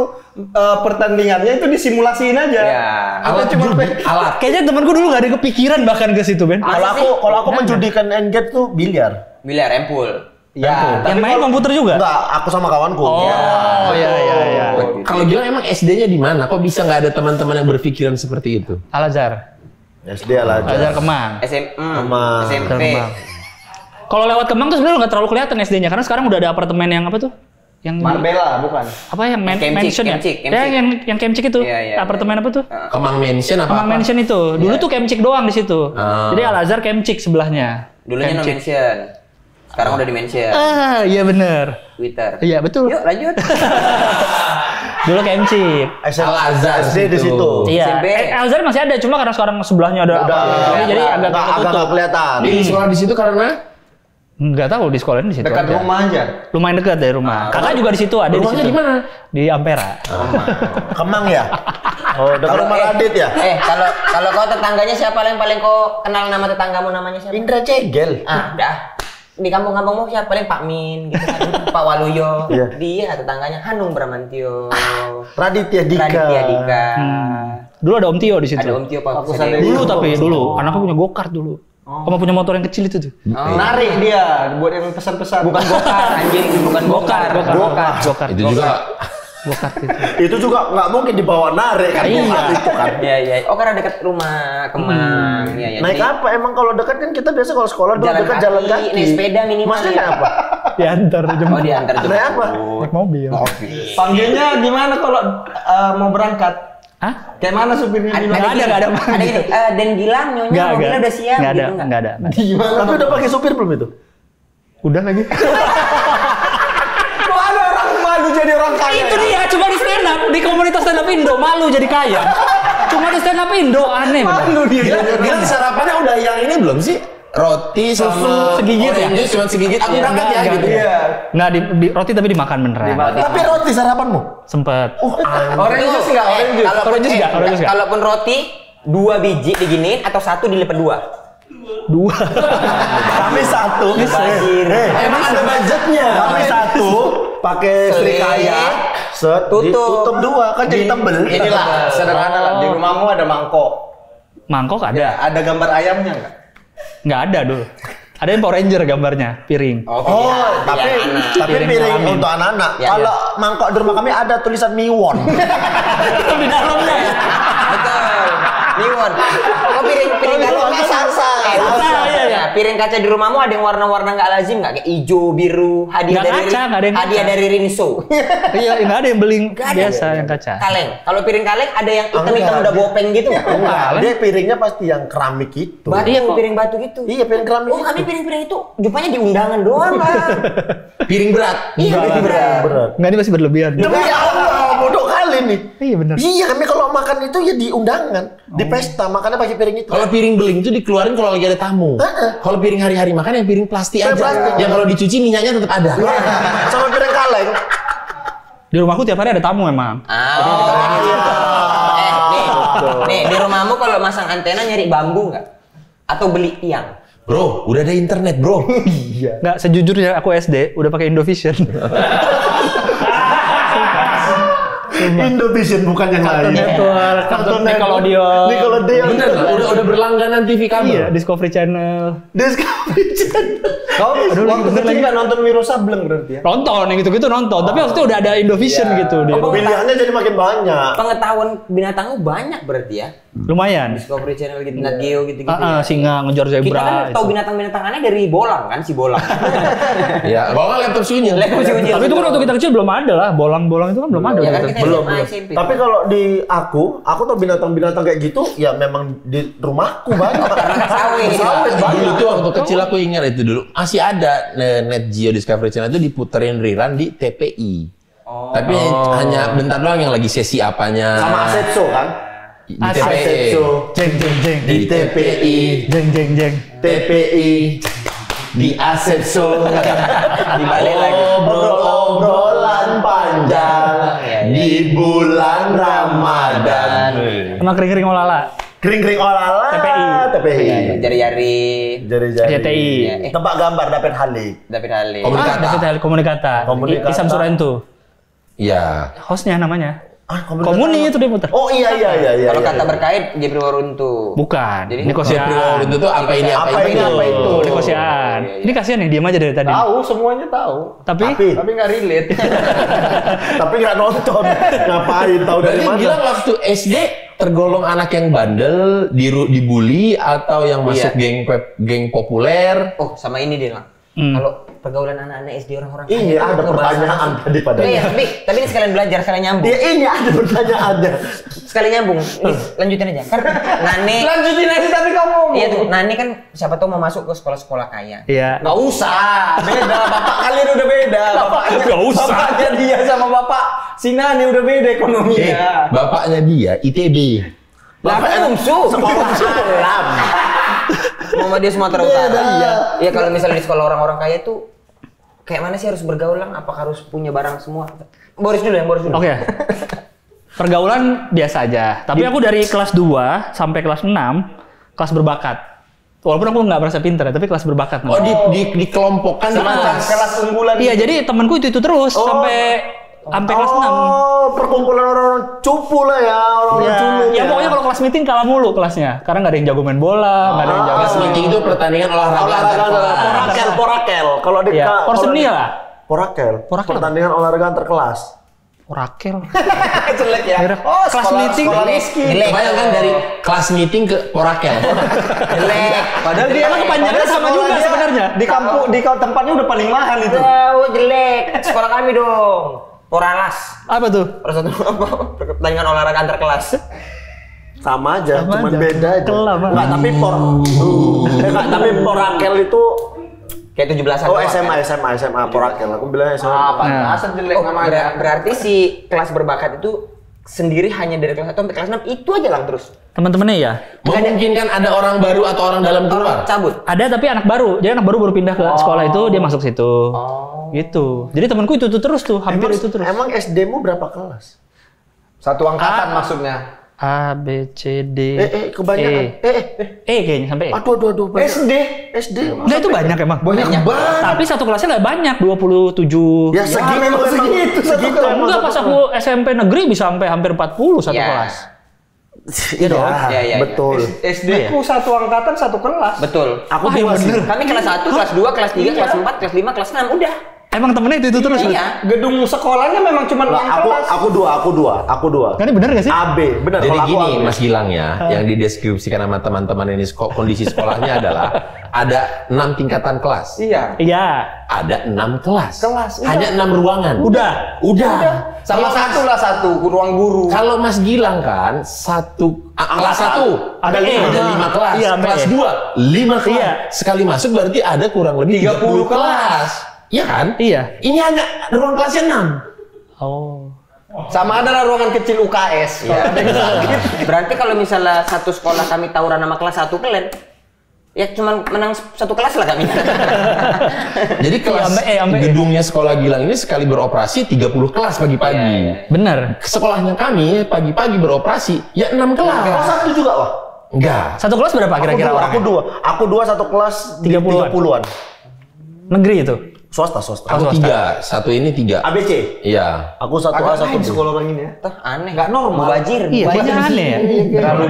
pertandingannya itu disimulasiin aja. Iya. Alat judi, alat. Kayaknya temanku dulu nggak ada kepikiran bahkan ke situ, Ben. Kalau aku menjudikan Engage tuh biliar. Biliar empul. Ya, Yang main komputer juga? Enggak, aku sama kawanku. Oh, iya. Kalau Gilang emang SD-nya di mana? Kok bisa nggak ada teman-teman yang berpikiran seperti itu? Al-Azhar. SD lah Al-Azhar aja. Kemang. Kemang. SMP. Kemang. Kalau lewat Kemang tuh sebenarnya nggak terlalu kelihatan SD-nya karena sekarang udah ada apartemen yang apa tuh? Yang Marbella bukan. apa yang Kemcik, mansion ya? Kemcik. Ya yang Kemcik itu. Iya, iya, Apartemen apa tuh? Kemang Mansion apa? Kemang Mansion itu. Dulu tuh Kemcik doang di situ. Ah. Jadi Al-Azhar Kemcik sebelahnya. Dulunya no Kemcik. mention. Sekarang udah di-mention. Iya bener. Twitter. Iya betul. Yuk lanjut. Dulu ke MC. Al-Azhar SD di situ. Iya. SMP. Al-Azhar masih ada, cuma karena sekarang sebelahnya ada jadi agak nggak ketutup. kelihatan. Di sekolah di situ karena Nggak tahu di sekolah di situ. Dekat aja. rumah aja. Lumayan dekat dari rumah. Kakak juga di situ ada di rumahnya situ. di mana? Di Ampera. Kemang ya? Oh, dekat rumah Radit ya? Kalau kau tetangganya siapa yang paling kau kenal nama tetanggamu namanya siapa? Indra Cegel. Dah. Di kampung-kampungmu siapa paling Pak Min gitu kan. Pak Waluyo. Iya. Dia tetangganya Hanung Bramantio. Raditya Dika. Raditya Dika. Dulu ada Om Tio di situ. Ada Om Tio Pak. Dulu anakku punya go-kart dulu. Kamu punya motor yang kecil itu tuh. Narik dia buat yang pesan-pesan. Bukan go-kart anjing, bukan go-kart. Go-kart. itu juga Go-kart itu. Itu juga nggak mungkin dibawa narik kan? Iya. Itu kan. Iya. Oh karena dekat rumah Kemang. Iya. Naik Jadi, apa? Emang kalau dekat kan kita biasa kalau sekolah dulu Jalan dekat kaki, jalan kaki. naik sepeda minimal. Maksudnya Ya. naik apa? Diantar jemput. Oh diantar jemput. Naik apa? Naik mobil. Panggilnya gimana kalau mau berangkat? Hah? Kayak mana supirnya bilang? Nggak ada. Ada ini. Dan Gilang nyonya mobilnya udah siap Nggak ada, gitu nggak? nggak ada. Tapi udah pakai supir belum itu? Udah lagi. Kok ada orang malu jadi orang kaya? Itu dia, cuma di stand up, di komunitas stand up Indo, malu jadi kaya. Cuma di stand up Indo, aneh bener. Gila sarapannya udah yang ini belum sih? Roti sama segigit ya? orange juice cuma segigit. Aku berangkat ya gitu. Iya. Nggak, di roti tapi dimakan beneran. Tapi roti sarapanmu? Sempet. Orange juice nggak? Orange juice. Orange juice nggak? Kalaupun roti 2 biji diginiin atau 1 dilipat 2. 2. Kami satu. Bajir. Emang ada budgetnya. Kami satu pakai serikaya. Set, Tutup. 2 kan jadi tebel. Inilah sederhana lah. Di rumahmu ada mangkok. Mangkok ada? Ya, ada gambar ayamnya nggak? Nggak ada dulu. Ada yang Power Ranger gambarnya, piring. Oh, tapi piring untuk anak-anak. Ya, Kalau mangkok di rumah kami ada tulisan Miwon. Itu di dalamnya. Betul. Miwon. Oh piring kalau salsa. Iya. Piring kaca di rumahmu ada yang warna-warna nggak lazim nggak? Kayak hijau, biru, hadiah Nggak dari kaca, nggak ada yang hadiah kaca. dari Rinso. Iya, nggak ada yang beling Nggak ada. biasa yang kaca. Kaleng. Kalau piring kaleng ada yang hitam-hitam udah bopeng gitu nggak? Enggak, dia piringnya pasti yang keramik itu. Batu, Iya, kok. piring batu gitu. Iya, piring keramik Oh, kami piring-piring itu jumpanya di undangan doang lah. Piring berat. Iya, piring berat. berat. Nggak, ini masih berlebihan. Demi Allah, bodoh kali nih. Iya bener. Iya, kami kalau makan itu ya di undangan, di pesta makannya pakai piring itu. Kalau piring beling itu dikeluarin kalau lagi ada tamu. Kalau piring hari-hari makan yang piring plastik aja. Plastik. Yang kalau dicuci minyaknya tetap ada. Sama piring kaleng. Di rumahku tiap hari ada tamu emang. Nih, di rumahmu kalau masang antena nyari bambu nggak? Atau beli tiang? Bro, udah ada internet, bro. Nggak, sejujurnya aku SD udah pakai Indovision. Indovision bukan yang lain. Network, Cartoon Nickelodeon. Nickelodeon. Bener, udah berlangganan TV kabel. Iya, Discovery Channel. Discovery Channel. Kau waktu bener kecil lagi. nggak nonton Wiro Sableng berarti ya? Nonton yang gitu-gitu nonton, tapi waktu itu udah ada Indovision gitu dia. Pilihannya jadi makin banyak. Pengetahuan binatangmu banyak berarti ya? Lumayan. Discovery Channel gitu, Nat Geo gitu-gitu ya. Singa ngejar Kita kan zebra. tahu binatang-binatang aneh dari bolang kan, si bolang. Ya, bawa laptop sunyi. Tapi itu kan waktu kita kecil belum ada lah, bolang-bolang itu kan belum ada. Ya kan waktu kita itu. Belum. SMA, SMP. Tapi kalau di aku tuh binatang-binatang kayak gitu ya memang di rumahku banyak. Sawit. Dulu tuh waktu kecil aku ingat itu dulu masih ada Net Geo Discovery Channel itu diputerin rerun di TPI. Tapi hanya bentar doang yang lagi sesi apanya. Sama Aset Show kan? Di Aset TPI. Show. Jeng jeng jeng. Di TPI. Jeng jeng jeng. TPI. Di Aset Show. Dibalik lagi. Obrolan panjang di bulan Ramadan. Sama kering-kering olala. Kering-kering olala. TPI. Jari-jari. Jari-jari. RCTI. Tebak gambar David Halik. David Halim. Komunikata. David Komunikata. Komunikata. Isam Surentu. Iya. Hostnya namanya. Komunikasi. Komuni itu dia putar. Oh iya. Kalau iya. kata berkait Jepri Waruntu. Bukan. Jadi Ini kosiaan. Itu tuh apa ini Apa ini, apa itu? Ini kosiaan. Ini kasihan nih, diam aja dari tadi. Tahu, semuanya tahu. Tapi Tapi nggak relate. Tapi nggak nonton. Ngapain? Tahu dari Berarti mana? Gilang waktu SD tergolong anak yang bandel, dibully atau yang masuk geng populer. Oh, sama ini dia, Lang. Hmm. Kalau pergaulan anak-anak SD orang-orang Ini kaya ada tuh pertanyaan tadi pada. Iya, tapi ini sekalian belajar, sekalian nyambung. Ya ini ada pertanyaannya. Sekalian nyambung. Ini, lanjutin aja. Kan Nani Lanjutin aja tapi kamu ngomong. Iya tuh, Nani kan siapa tahu mau masuk ke sekolah-sekolah kaya. Iya. Nggak usah, beda. Bapak kalian udah beda. Nggak usah. Bapaknya dia sama bapak si Nani udah beda ekonominya. Bapaknya dia ITB. Lah kan Umsu. Alam. Muhammadiyah Sumatera Utara. Iya, kalau misalnya di sekolah orang-orang kaya tuh kayak mana sih harus bergaul lang? Apakah harus punya barang semua? Boris dulu. Oke. Pergaulan biasa aja. Tapi aku dari kelas 2 sampai kelas 6 kelas berbakat. Walaupun aku nggak merasa pintar, tapi kelas berbakat. Oh, dikelompokkan di Kelas unggulan. Iya, jadi temanku itu terus sampai kelas 6. Oh, perkumpulan orang-orang cupu lah ya, orang-orang culun. Ya pokoknya kalau kelas meeting kalah mulu kelasnya. Karena nggak ada yang jago main bola, nggak ada yang jago. Kelas meeting itu pertandingan olahraga antar kelas. Porakel. Kalau di Iya, porseni lah. Porakel. Pertandingan olahraga antar kelas. Orakel. Jelek ya. Oh, kelas meeting. Jelek. Bayangkan dari kelas meeting ke Orakel. Jelek. Padahal dia Emang kepanjangannya sama juga dia sebenarnya. Di kampung tempatnya udah paling mahal itu. Jauh jelek. Sekolah kami dong. Poralas. Apa tuh? Pertandingan olahraga antar kelas. Sama aja, cuman aja. beda aja. Kelam, Enggak, tapi Porakel itu Kayak 17-an. oh doang, SMA Porakel. Aku bilang SMA. Pantasan jelek Oh, namanya. berarti si kelas berbakat itu sendiri hanya dari kelas 1 sampai kelas 6 itu aja lang terus. Teman-temannya ya. Memungkinkan ada orang baru atau orang dalam keluar. Cabut. Ada tapi anak baru. Jadi anak baru pindah ke sekolah itu, dia masuk situ. Gitu. Jadi temanku itu terus tuh, hampir itu terus. Emang SD-mu berapa kelas? Satu angkatan maksudnya. A, B, C, D, Kebanyakan. kayaknya sampai E. Aduh, banyak. SD. Enggak, itu banyak emang. Banyak banget. Tapi satu kelasnya nggak banyak, 27. Ya segitu satu kelas. Enggak, pas aku SMP negeri bisa sampai hampir 40 satu Iya. kelas. Iya dong. Iya. betul. SD ku satu angkatan satu kelas. Betul. Aku dua sih. Kami kelas 1, kelas 2, kelas 3, kelas 4, kelas 5, kelas 6 udah. Emang temennya itu terus. Iya. Gedung sekolahnya memang cuma 6 Lah, kelas. aku dua. Kan ini bener gak sih? AB, benar. Jadi Kalau aku gini AB. Mas Gilang ya, yang dideskripsikan sama teman-teman ini kondisi sekolahnya adalah ada 6 tingkatan kelas. Iya. Iya. Ada 6 kelas. Kelas, udah. Hanya 6 ruangan. Udah. Sama satu ruang guru. Kalau Mas Gilang kan kelas 1 Ada ada E. 5 kelas. Iya, Kelas E. 2 5 kelas. Iya. Sekali masuk berarti ada kurang lebih 30 kelas. Iya kan? Iya. Ini hanya ruang kelasnya 6. Oh. Sama ada ruangan kecil UKS. Iya. Berarti kalau misalnya satu sekolah kami tawuran sama kelas 1 kalian ya cuman menang satu kelas lah kami. Jadi kelas ambe. gedungnya sekolah Gilang ini sekali beroperasi 30 kelas pagi-pagi. Bener. Sekolahnya kami pagi-pagi beroperasi ya 6 kelas. Kelas satu juga, Wah. Enggak. Satu kelas berapa kira-kira Aku orangnya? dua. Aku dua satu kelas 30-an. 30-an. Negeri itu. Swasta. Aku 3, satu ini 3. ABC. Iya. Aku satu A, satu B. sekolah orang ini ya. Tuh aneh. Nggak normal. Mubazir. Iya, kayaknya aneh ya. Terlalu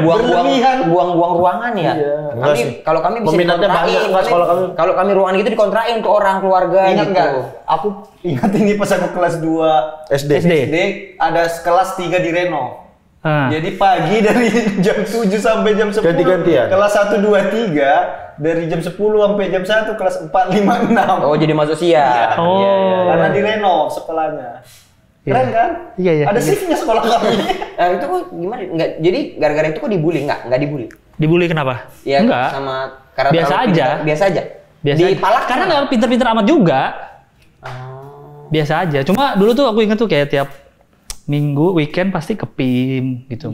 buang-buang ruangan ya. Enggak sih. Kalau kami bisa Peminatnya banyak, dikontrain. enggak sekolah kami. Kalau kami ruangan gitu dikontrain untuk orang keluarga Ingat gitu. nggak? Aku ingat ini pas aku kelas 2 SD. SD ada kelas 3 di Reno. Ah. Jadi pagi dari jam 7 sampai jam 10. Ganti-gantian. Kelas 1, 2, 3 dari jam 10 sampai jam 1 kelas 4, 5, 6. Oh, jadi masuk siang. Oh. Karena di Reno sekolahnya. Keren kan? Iya. Ada shiftnya sekolah kami. Itu kok gimana? Enggak, jadi gara-gara itu kok dibully? Enggak dibully. Dibully kenapa? Ya, Enggak. sama karena Biasa terlalu aja. pintar. Biasa aja. Biasa Dipalak karena nggak pinter-pinter amat juga. Biasa aja. Cuma dulu tuh aku ingat tuh kayak tiap minggu weekend pasti ke PIM gitu.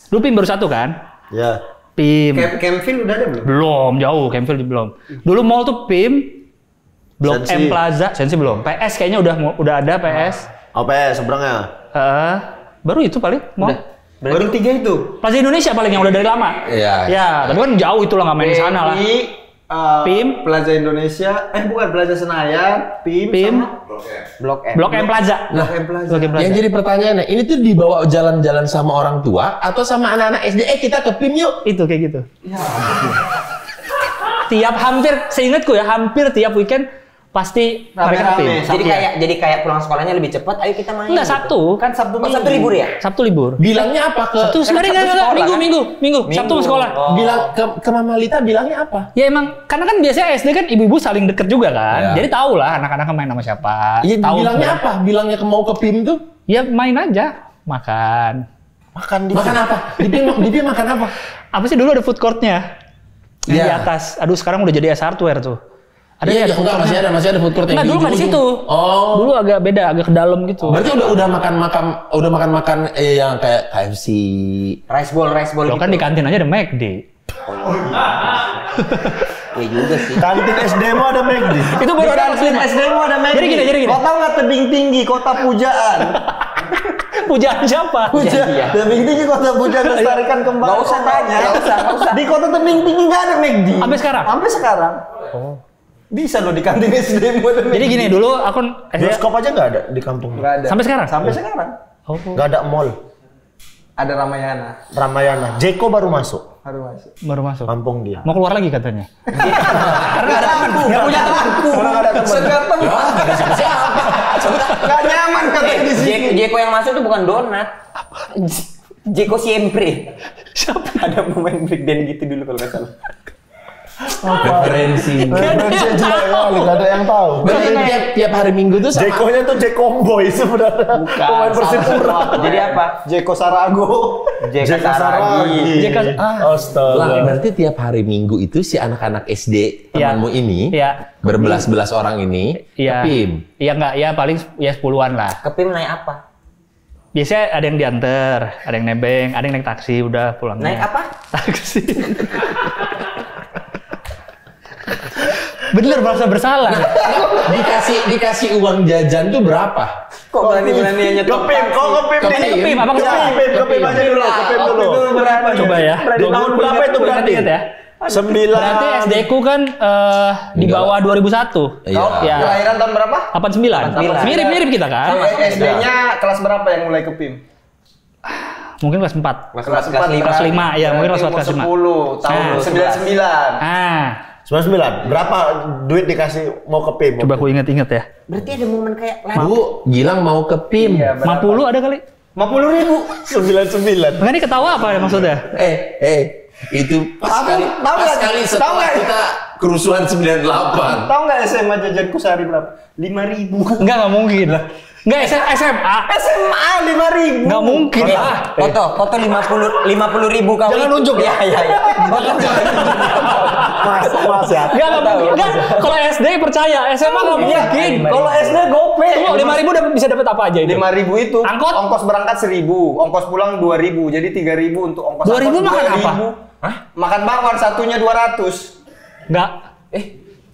Dulu PIM baru 1 kan? Ya. PIM. Campfield udah ada belum? Belum, jauh. Campfield belum. Dulu mall tuh PIM, Blok Sensi. M Plaza, Sensi belum. PS kayaknya udah ada PS. OPS seberangnya. Baru itu paling mall. Baru 3 itu. Plaza Indonesia paling yang udah dari lama. Iya. Ya, tapi kan jauh itu lah nggak main di sana lah. PIM, Plaza Indonesia, bukan Plaza Senayan, PIM, PIM, sama Blok M. Blok M Plaza. Blok M Plaza. Blok M Plaza. Yang jadi pertanyaannya, ini tuh dibawa jalan-jalan sama orang tua atau sama anak-anak SD? Kita ke PIM yuk. Itu kayak gitu. Tiap hampir, seingatku ya, hampir tiap weekend pasti mereka ke PIM. Jadi kayak pulang sekolahnya lebih cepat, ayo kita main. Enggak, Sabtu. Kan Sabtu Minggu. Sabtu libur ya? Sabtu libur. Bilangnya apa ke Sabtu sebenarnya enggak, Minggu. Sabtu mau sekolah. bilang ke Mama Lita bilangnya apa? Ya emang karena kan biasanya SD kan ibu-ibu saling deket juga kan. Ya. Jadi tahu lah anak-anak main sama siapa. Iya, Tahu bilangnya kan. apa? Bilangnya mau ke PIM tuh? Ya main aja, makan. Makan di Makan apa? Di PIM makan apa? Apa sih dulu ada food court-nya? Yang di Iya. atas. Aduh, sekarang udah jadi S Hardware tuh. Ada Iya, ya, enggak, masih ada food court yang Enggak, dulu nggak di situ. Oh. Dulu agak beda, agak ke dalam gitu. Berarti udah makan yang kayak KFC. Rice bowl Lo gitu. kan di kantin aja ada McD. Iya juga sih. kantin SD mu ada McD. Itu baru ada kelas lima. SD mu ada McD. Jadi gini. Kau tahu nggak tebing tinggi kota pujaan? Pujaan siapa? Iya. Tebing tinggi kota pujaan melestarikan kembali. Nggak usah tanya, nggak usah. Di kota tebing tinggi nggak ada McD. Sampai sekarang? Sampai sekarang. Bisa loh di kantin SD mu ada McD. Jadi gini, dulu aku Bioskop aja nggak ada di kampung. Nggak ada. sampai sekarang. Sampai sekarang. Nggak ada mall. Ada Ramayana. Ramayana. Jeko baru masuk Baru masuk. kampung dia. Mau keluar lagi katanya. Karena ada temanku. Nggak punya temanku. Segala teman. Nggak nyaman katanya di sini. Jeko yang masuk tuh bukan donat. Jeko siempre. Siapa? Ada pemain breakdance gitu dulu kalau nggak salah. Referensi. Nggak ada yang tahu. Berarti tiap hari Minggu tuh sama. Jekonya tuh Jekomboy sebenarnya. Pemain Persipura. Jadi apa? Jeko Sarago. Jeko Saragi. Astaga. Lah, berarti tiap hari Minggu itu si anak-anak SD Iya. temanmu ini Iya. berbelas-belas orang ini Iya. ke PIM. Iya enggak, ya paling ya 10-an lah. Ke PIM naik apa? Biasanya ada yang diantar, ada yang nebeng, ada yang naik taksi, udah pulangnya. Naik apa? Taksi. Bener, merasa bersalah. Dikasih uang jajan tuh berapa? Kok berani-beraninya Ke PIM, kok ke PIM nih? Ke PIM, abang ke PIM. Ke PIM aja dulu, ke PIM dulu. Coba ya. Di tahun berapa itu berarti? Ingat ya. 9. Berarti SD ku kan di bawah 2001. Iya. Ya. Kelahiran tahun berapa? 89. Mirip-mirip kita kan. SD-nya kelas berapa yang mulai ke PIM? Mungkin kelas 4. Kelas 5. Kelas 5, ya mungkin kelas 5. 10 tahun Nah. 99. Ah, 99. Berapa duit dikasih mau ke PIM? coba aku inget-inget ya. Berarti ada momen kayak lari. Bu, Gilang mau ke PIM. Iya, berapa? 50 ada kali. 50.000. 99. Makanya ini ketawa apa ya maksudnya? Itu pas Tahu nggak? sekali Tahu setelah nggak? kita kerusuhan 98. Tahu nggak SMA jajanku sehari berapa? 5.000. Enggak mungkin. Enggak, SMA. SMA 5.000. Enggak mungkin lah. Foto 50.000 kau. Jangan nunjuk. Iya. Foto. Mas ya. Enggak mungkin. Enggak, kalau SD percaya, SMA enggak mungkin. Kalau SD gope. Tunggu, 5.000 udah bisa dapat apa aja itu? 5.000 itu Angkot? ongkos berangkat 1.000, ongkos pulang 2.000, jadi 3.000 untuk ongkos 2.000 angkot, makan 2.000. apa? Hah? Makan bakwan satunya 200. Enggak.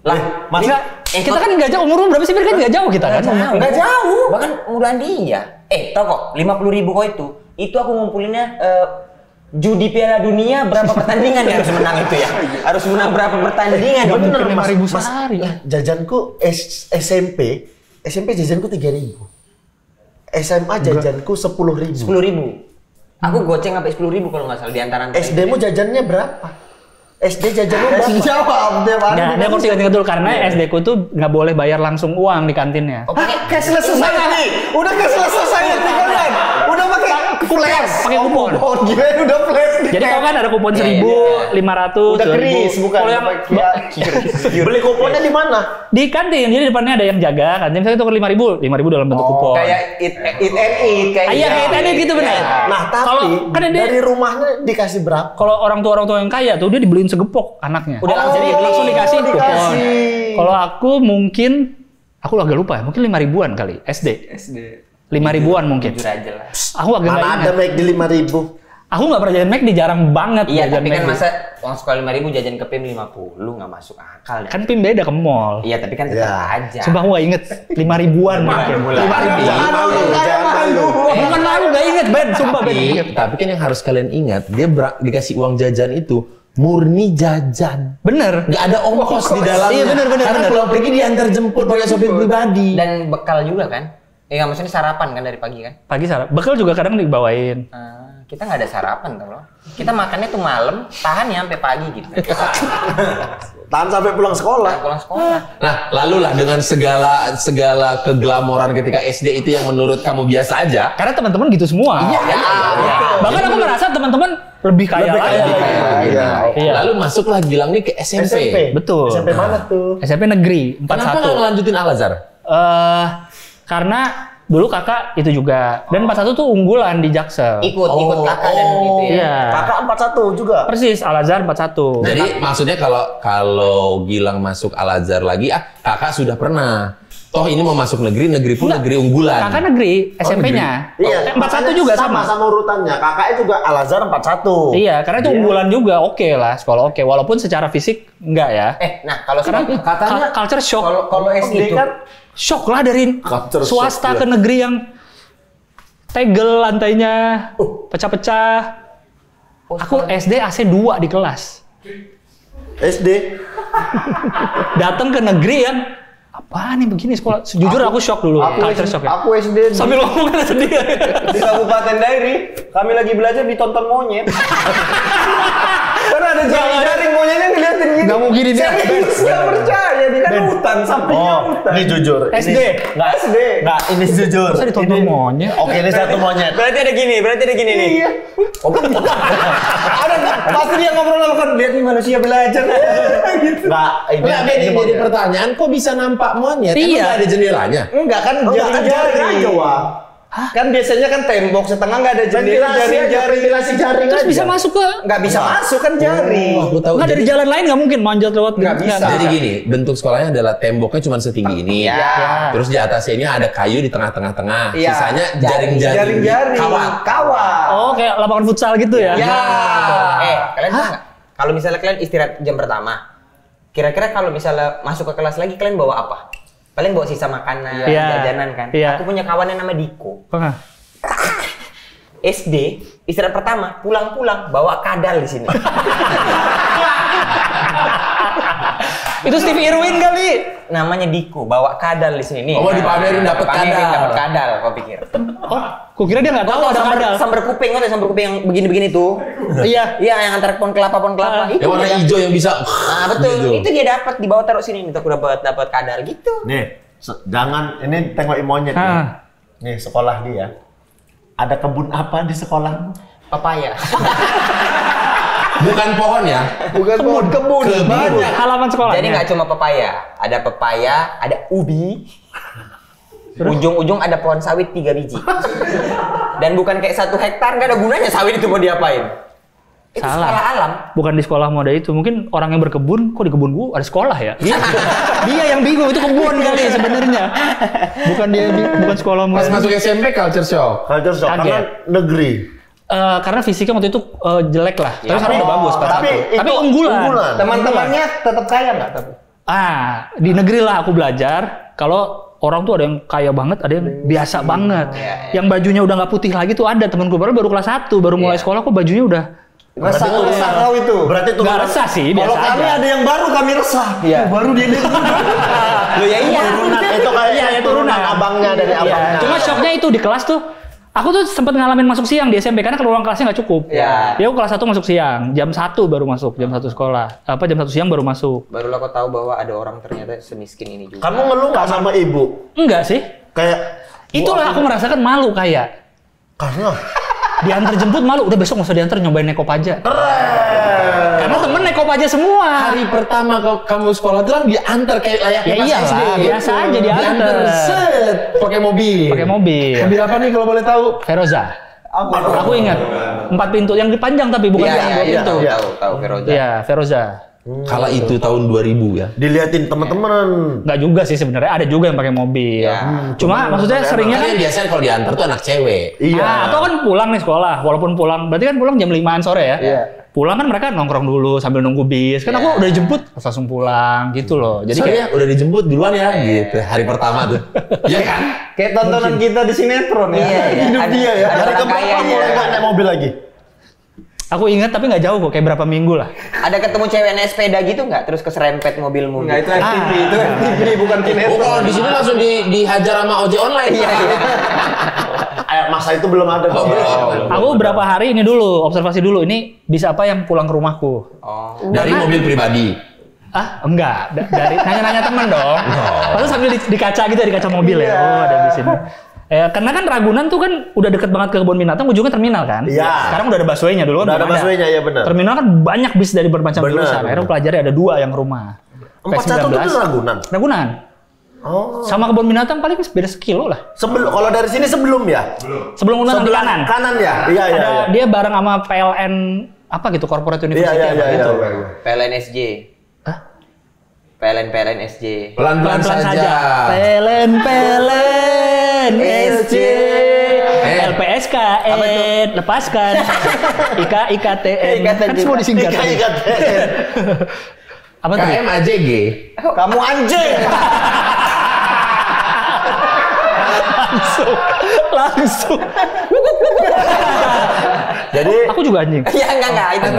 Lah, Mas, Kita kan enggak jauh, umur berapa sih? Kan enggak jauh kita kan. Enggak jauh. Bahkan umuran dia. Tau kok 50.000 kok itu. Itu aku ngumpulinnya judi Piala Dunia berapa pertandingan yang harus menang itu ya? Harus menang berapa pertandingan? Bener, Mungkin Mas. 5.000 Mas, sehari. jajanku SMP jajanku 3.000. SMA jajanku 10.000. 10.000. Aku goceng sampai 10.000 kalau nggak salah di antara SD mu jajannya berapa? SD jajanmu berapa? Jawab dia Pak. Nah, dia aku ingat dulu karena SD ku tuh nggak boleh bayar langsung uang di kantinnya. Cashless society. Udah cashless society kalian. Udah pakai flash. Pakai kupon. Oh, gila udah flash. Jadi kau kan ada kupon 1.000, 500, Udah 2.000. keris bukan? Kalau yang Beli kuponnya di mana? di kantin, jadi depannya ada yang jaga kantin. Misalnya tukar 5.000 dalam bentuk kupon. Kayak eat and eat kayak Iya, kayak tadi gitu benar. Nah, tapi Kalau kan dia dari rumahnya dikasih berapa? kalau orang tua yang kaya tuh dia dibeliin segepok anaknya. Udah langsung jadi dibeli. langsung dikasih kupon. dikasih. Kalau aku mungkin aku agak lupa ya, mungkin 5.000-an kali SD. 5.000-an mungkin. Jujur aja lah. Aku agak nggak Mana ingat. ada McD 5.000? Aku nggak pernah jajan McD, jarang banget Iya, jajan tapi kan McD. masa uang sekolah 5.000 jajan ke PIM 50 nggak masuk akal ya. Kan PIM beda ke mall. Iya, tapi kan tetap aja. Sumpah aku nggak inget 5.000-an mungkin. 5.000. Bukan malu nggak inget Ben, sumpah Ben. Tapi kan yang harus kalian ingat, dia dikasih uang jajan itu murni jajan. Bener. Nggak ada ongkos di dalamnya. Iya, bener. Karena pulang pergi diantar jemput pakai sopir pribadi. Dan bekal juga kan? Nggak, maksudnya sarapan kan dari pagi kan? Pagi sarapan. Bekal juga kadang dibawain. Kita nggak ada sarapan tau loh. Kita makannya tuh malam, tahan ya sampai pagi gitu. Tahan sampai pulang sekolah. Pulang sekolah. Nah, lalu lah dengan segala keglamoran ketika SD itu yang menurut kamu biasa aja. Karena teman-teman gitu semua. Iya. Bahkan aku ngerasa teman-teman lebih kaya lagi. Iya. Lalu masuklah Gilang nih ke SMP. Betul. SMP mana tuh? SMP negeri 41. Kenapa nggak ngelanjutin Al-Azhar? Karena dulu kakak itu juga, dan 41 tuh unggulan di Jaksel. Ikut kakak dan gitu ya. Iya. Kakak 41 juga. Persis, Al-Azhar 41. Jadi maksudnya kalau Gilang masuk Al-Azhar lagi, kakak sudah pernah. Toh ini mau masuk negeri pun negeri unggulan. Kakak negeri, SMP-nya. Iya, 41 juga sama. Sama urutannya. Kakaknya juga Al-Azhar 41. Iya, karena itu unggulan juga, oke lah, sekolah oke. Walaupun secara fisik enggak ya. Nah kalau Karena katanya culture shock. kalau SD gitu. kan Shock lah dari Culture swasta shock, ke negeri yang tegel lantainya, pecah-pecah. Aku SD AC 2 di kelas. SD. Datang ke negeri yang apaan nih begini sekolah. Jujur aku shock dulu, culture shock ya. Aku SD. Sambil ngomong sedih. Di Kabupaten Dairi, kami lagi belajar ditonton monyet. Karena ada jaring monyetnya ngeliatin gini. Nggak mungkin ini. Serius, nggak percaya. Di kan hutan, sampingnya hutan. Ini jujur. SD. Nggak SD. Nggak, ini jujur. Masa ditonton Ini- monyet? Oke, ini satu monyet. berarti ada gini nih. Iya. Ada pasti dia ngobrol sama kan, lihat nih manusia belajar. Gitu. Nggak, Nggak, ini jadi pertanyaan, kok bisa nampak monyet? Emang Iya. nggak ada jendelanya? Enggak kan jaring-jaring aja, Wah. Kan biasanya kan tembok setengah nggak ada jendela, jaring-jaring. ventilasi jaring Terus aja. bisa masuk ke Nggak bisa masuk kan jaring. Oh, aku tahu. nggak dari Jadi- jalan lain nggak mungkin manjat lewat Nggak gitu. bisa. Jadi gini, bentuk sekolahnya adalah temboknya cuma setinggi ini. Iya. Terus di atasnya ini ada kayu di tengah-tengah. Iya. Sisanya jaring-jaring. Jaring-jaring. Kawat. Oh, kayak lapangan futsal gitu ya? Ya. Kalian tahu nggak? Kalau misalnya kalian istirahat jam pertama, kira-kira kalau misalnya masuk ke kelas lagi kalian bawa apa? Kalian bawa sisa makanan, Iya. jajanan kan? Iya. Aku punya kawan yang nama Diko. Apa? SD istirahat pertama pulang bawa kadal di sini. Itu Steve Irwin kali. Namanya Diko, bawa kadal di sini nih. Oh, dipamerin dapet kadal. Dapat kadal, kau pikir? Oh, kukira dia nggak tahu ada kadal. Sambar kuping, nggak sambar kuping yang begini-begini tuh. Iya. Iya, yang antara pohon kelapa. Yang warna hijau yang bisa. Nah, betul. Gitu. Itu dia dapat dibawa taruh sini. Itu aku dapat kadal gitu. Nih, jangan ini tengokin monyet nih. Ah. Nih, sekolah dia. Ada kebun apa di sekolah? Papaya. Bukan pohon ya. Bukan kebun. Banyak. Halaman sekolah. Jadi nggak cuma pepaya, ada pepaya, ada ubi. Ujung-ujung ada pohon sawit 3 biji. Dan bukan kayak 1 hektar, nggak ada gunanya sawit itu mau diapain. Itu Salah. sekolah alam. Bukan di sekolah mode itu. Mungkin orang yang berkebun, kok di kebun gua ada sekolah ya? Dia yang bingung itu kebun kali sebenarnya. Bukan dia bukan sekolah Pas mode. masuk SMP culture shock. Culture shock Kaget. karena negeri. Karena fisiknya waktu itu jelek lah. Tapi sekarang udah bagus pas Tapi satu. Tapi itu unggulan. Teman-temannya tetap kaya nggak? Tapi Di negeri lah aku belajar. Kalau orang tuh ada yang kaya banget, ada yang biasa banget. Yang bajunya udah nggak putih lagi tuh ada temanku baru kelas 1, baru mulai sekolah kok bajunya udah resah kau itu. Berarti nggak turunan. resah sih, Kalau biasa kami aja. ada yang baru kami resah. Iya. Baru dia Loh ya iya. Turunan itu kayak Iya, turunan abangnya dari Iya. abangnya. Cuma shocknya itu di kelas tuh, aku tuh sempat ngalamin masuk siang di SMP karena ruang kelasnya nggak cukup. Iya. Dia aku kelas 1 masuk siang, jam 1 baru masuk, jam 1 sekolah. Jam 1 siang baru masuk. Barulah kau tahu bahwa ada orang ternyata semiskin ini juga. Kamu ngeluh nggak sama ibu? Enggak sih. Kayak Itulah aku merasakan malu kayak. karena Diantar jemput malu, udah besok nggak usah diantar, nyobain Nekop aja. Karena temen Nekop aja semua. Hari pertama kamu sekolah itu kan diantar kayak layaknya Ya pas iyalah, SD. biasa aja diantar. Set, pakai mobil. Pakai mobil. Mobil apa nih kalau boleh tahu? Feroza. Aku ingat 4 pintu yang dipanjang tapi bukan yang 2 pintu. Tahu Feroza. Iya, Feroza. Kala itu tahun 2000 ya. diliatin teman-teman. Nggak juga sih sebenarnya, ada juga yang pakai mobil. Ya. Cuma maksudnya seringnya Karena kan biasanya kalau diantar tuh anak cewek. Iya. atau kan pulang nih sekolah, walaupun pulang, berarti kan pulang jam 5-an sore ya. Iya. Pulang kan mereka nongkrong dulu sambil nunggu bis. Kan aku udah dijemput, langsung pulang gitu loh. Jadi Jadi kayak udah dijemput duluan ya gitu. Hari pertama tuh. Iya kan? kayak tontonan kita di sinetron ya. Iya, iya. Hidup Ada- dia ya. ada Hari orang keberapa kayanya. mulai nggak naik mobil lagi? Aku ingat tapi nggak jauh kok, kayak berapa minggu lah. Ada ketemu cewek naik sepeda gitu nggak? Terus keserempet mobilmu? Enggak, itu FTV, itu FTV bukan Oh, sinetron. kalau di sini langsung dihajar sama ojek online. Iya. Masa itu belum ada. Oh, belum. Aku berapa hari ini dulu, observasi dulu, ini bisa apa yang pulang ke rumahku. Dari mobil pribadi. Enggak, dari nanya-nanya temen dong. Lalu sambil di kaca gitu, di kaca mobil ya. Oh, ada di sini. Karena kan Ragunan tuh kan udah deket banget ke kebun binatang, ujungnya terminal kan. Iya. Sekarang udah ada busway-nya, dulu kan Udah ada belum busway-nya, ya benar. Terminal kan banyak bis dari bermacam Benar, jurusan. Akhirnya benar. pelajari ada 2 yang ke rumah. 41 itu Ragunan. Ragunan. Oh. Sama kebun binatang paling beda sekilo lah. Kalau dari sini sebelum ya? Sebelum kebun binatang di kanan. Kanan ya? Iya, iya, Ada iya. dia bareng sama PLN apa gitu, Corporate University Iya, apa gitu. PLN SJ. PLN SJ. Pelan-pelan saja. PLN SC LPSKN lepaskan IKTN kan semua disingkat. Apa tuh? KMAJG. Kamu anjing. Langsung. Jadi Aku juga anjing. Iya enggak, itu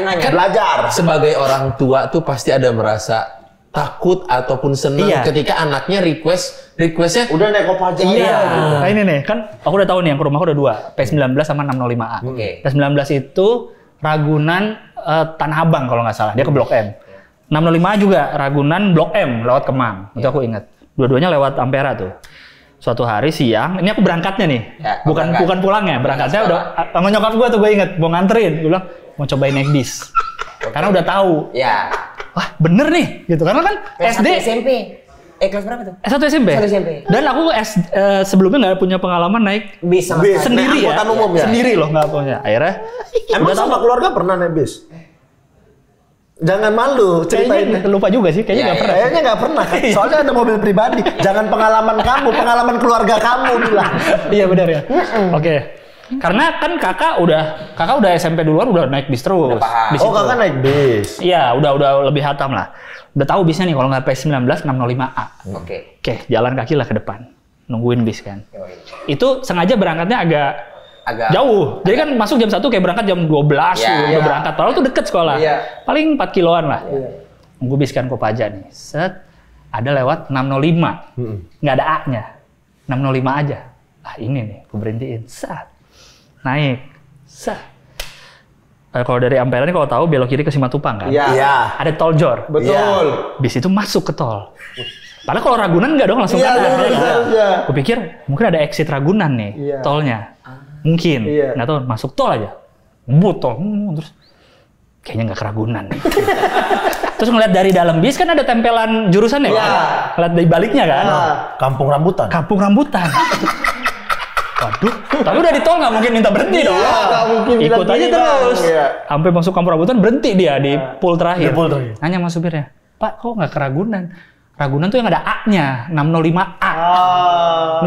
nanya. belajar. Sebagai orang tua tuh pasti ada merasa takut ataupun senang Iya. ketika anaknya requestnya Udah naik Kopaja. Iya. Nah ini nih, kan aku udah tahu nih yang ke rumahku udah 2, P19 sama 605A. Oke. P19 itu Ragunan Tanah Abang kalau nggak salah, dia ke Blok M. 605A juga Ragunan Blok M lewat Kemang. Itu aku ingat. Dua-duanya lewat Ampera tuh. Suatu hari siang, ini aku berangkatnya nih. Ya, bukan pulangnya, berangkatnya udah sama nyokap gue tuh gue inget, mau nganterin. Gue bilang mau cobain naik bis. Karena udah tahu. Ya. Wah, bener nih gitu. Karena kan Kelas SD 1 SMP. Kelas berapa tuh? S1 SMP. 1 SMP. Dan aku sebelumnya nggak punya pengalaman naik Bis sama Bis. sendiri ya. Angkutan umum ya? Sendiri loh nggak punya. Akhirnya Emang udah sama tahu. keluarga pernah naik bis? Jangan malu, ceritain. Kayaknya lupa juga sih, kayaknya nggak pernah. Kayaknya nggak pernah kan? Soalnya ada mobil pribadi. Jangan pengalaman kamu, pengalaman keluarga kamu bilang. Iya benar ya. Oke. Karena kan kakak udah SMP duluan udah naik bis terus. paham. Bis Oh, itu. kakak naik bis. Iya, udah lebih hatam lah. Udah tahu bisnya nih kalau nggak P19 605A. Oke. Oke, jalan kaki lah ke depan. Nungguin bis kan. Itu sengaja berangkatnya agak jauh. Jadi kan masuk jam 1 kayak berangkat jam 12 Ya, udah berangkat. Padahal tuh deket sekolah. Iya. Paling 4 kiloan lah. Nunggu bis kan Kopaja nih. Set. Ada lewat 605. Nggak ada A-nya. 605 aja. Ah ini nih, gue berhentiin. Set. Naik. Set. Kalau dari Ampera nih kalau tahu belok kiri ke Simatupang kan. Iya. Iya. Ada tol Jor. Betul. Bis itu masuk ke tol. Padahal kalau Ragunan nggak dong langsung Iya, kanan. iya. Gue pikir mungkin ada exit Ragunan nih, Iya. tolnya. Mungkin. Iya. Nggak tahu, masuk tol aja. Ngebut tol. Terus kayaknya nggak ke Ragunan nih. Terus ngeliat dari dalam bis kan ada tempelan jurusan ya? Iya. Ngeliat dari baliknya kan? Kampung Rambutan. Kampung Rambutan. Waduh, tapi udah di tol nggak mungkin minta berhenti dong. nggak mungkin Ikut bilang aja gini, terus. Bang. Iya. Sampai masuk Kampung Rambutan berhenti dia di pool terakhir. Di pool terakhir. Nanya sama supirnya, Pak kok nggak ke Ragunan? Ragunan tuh yang ada A-nya, 605A.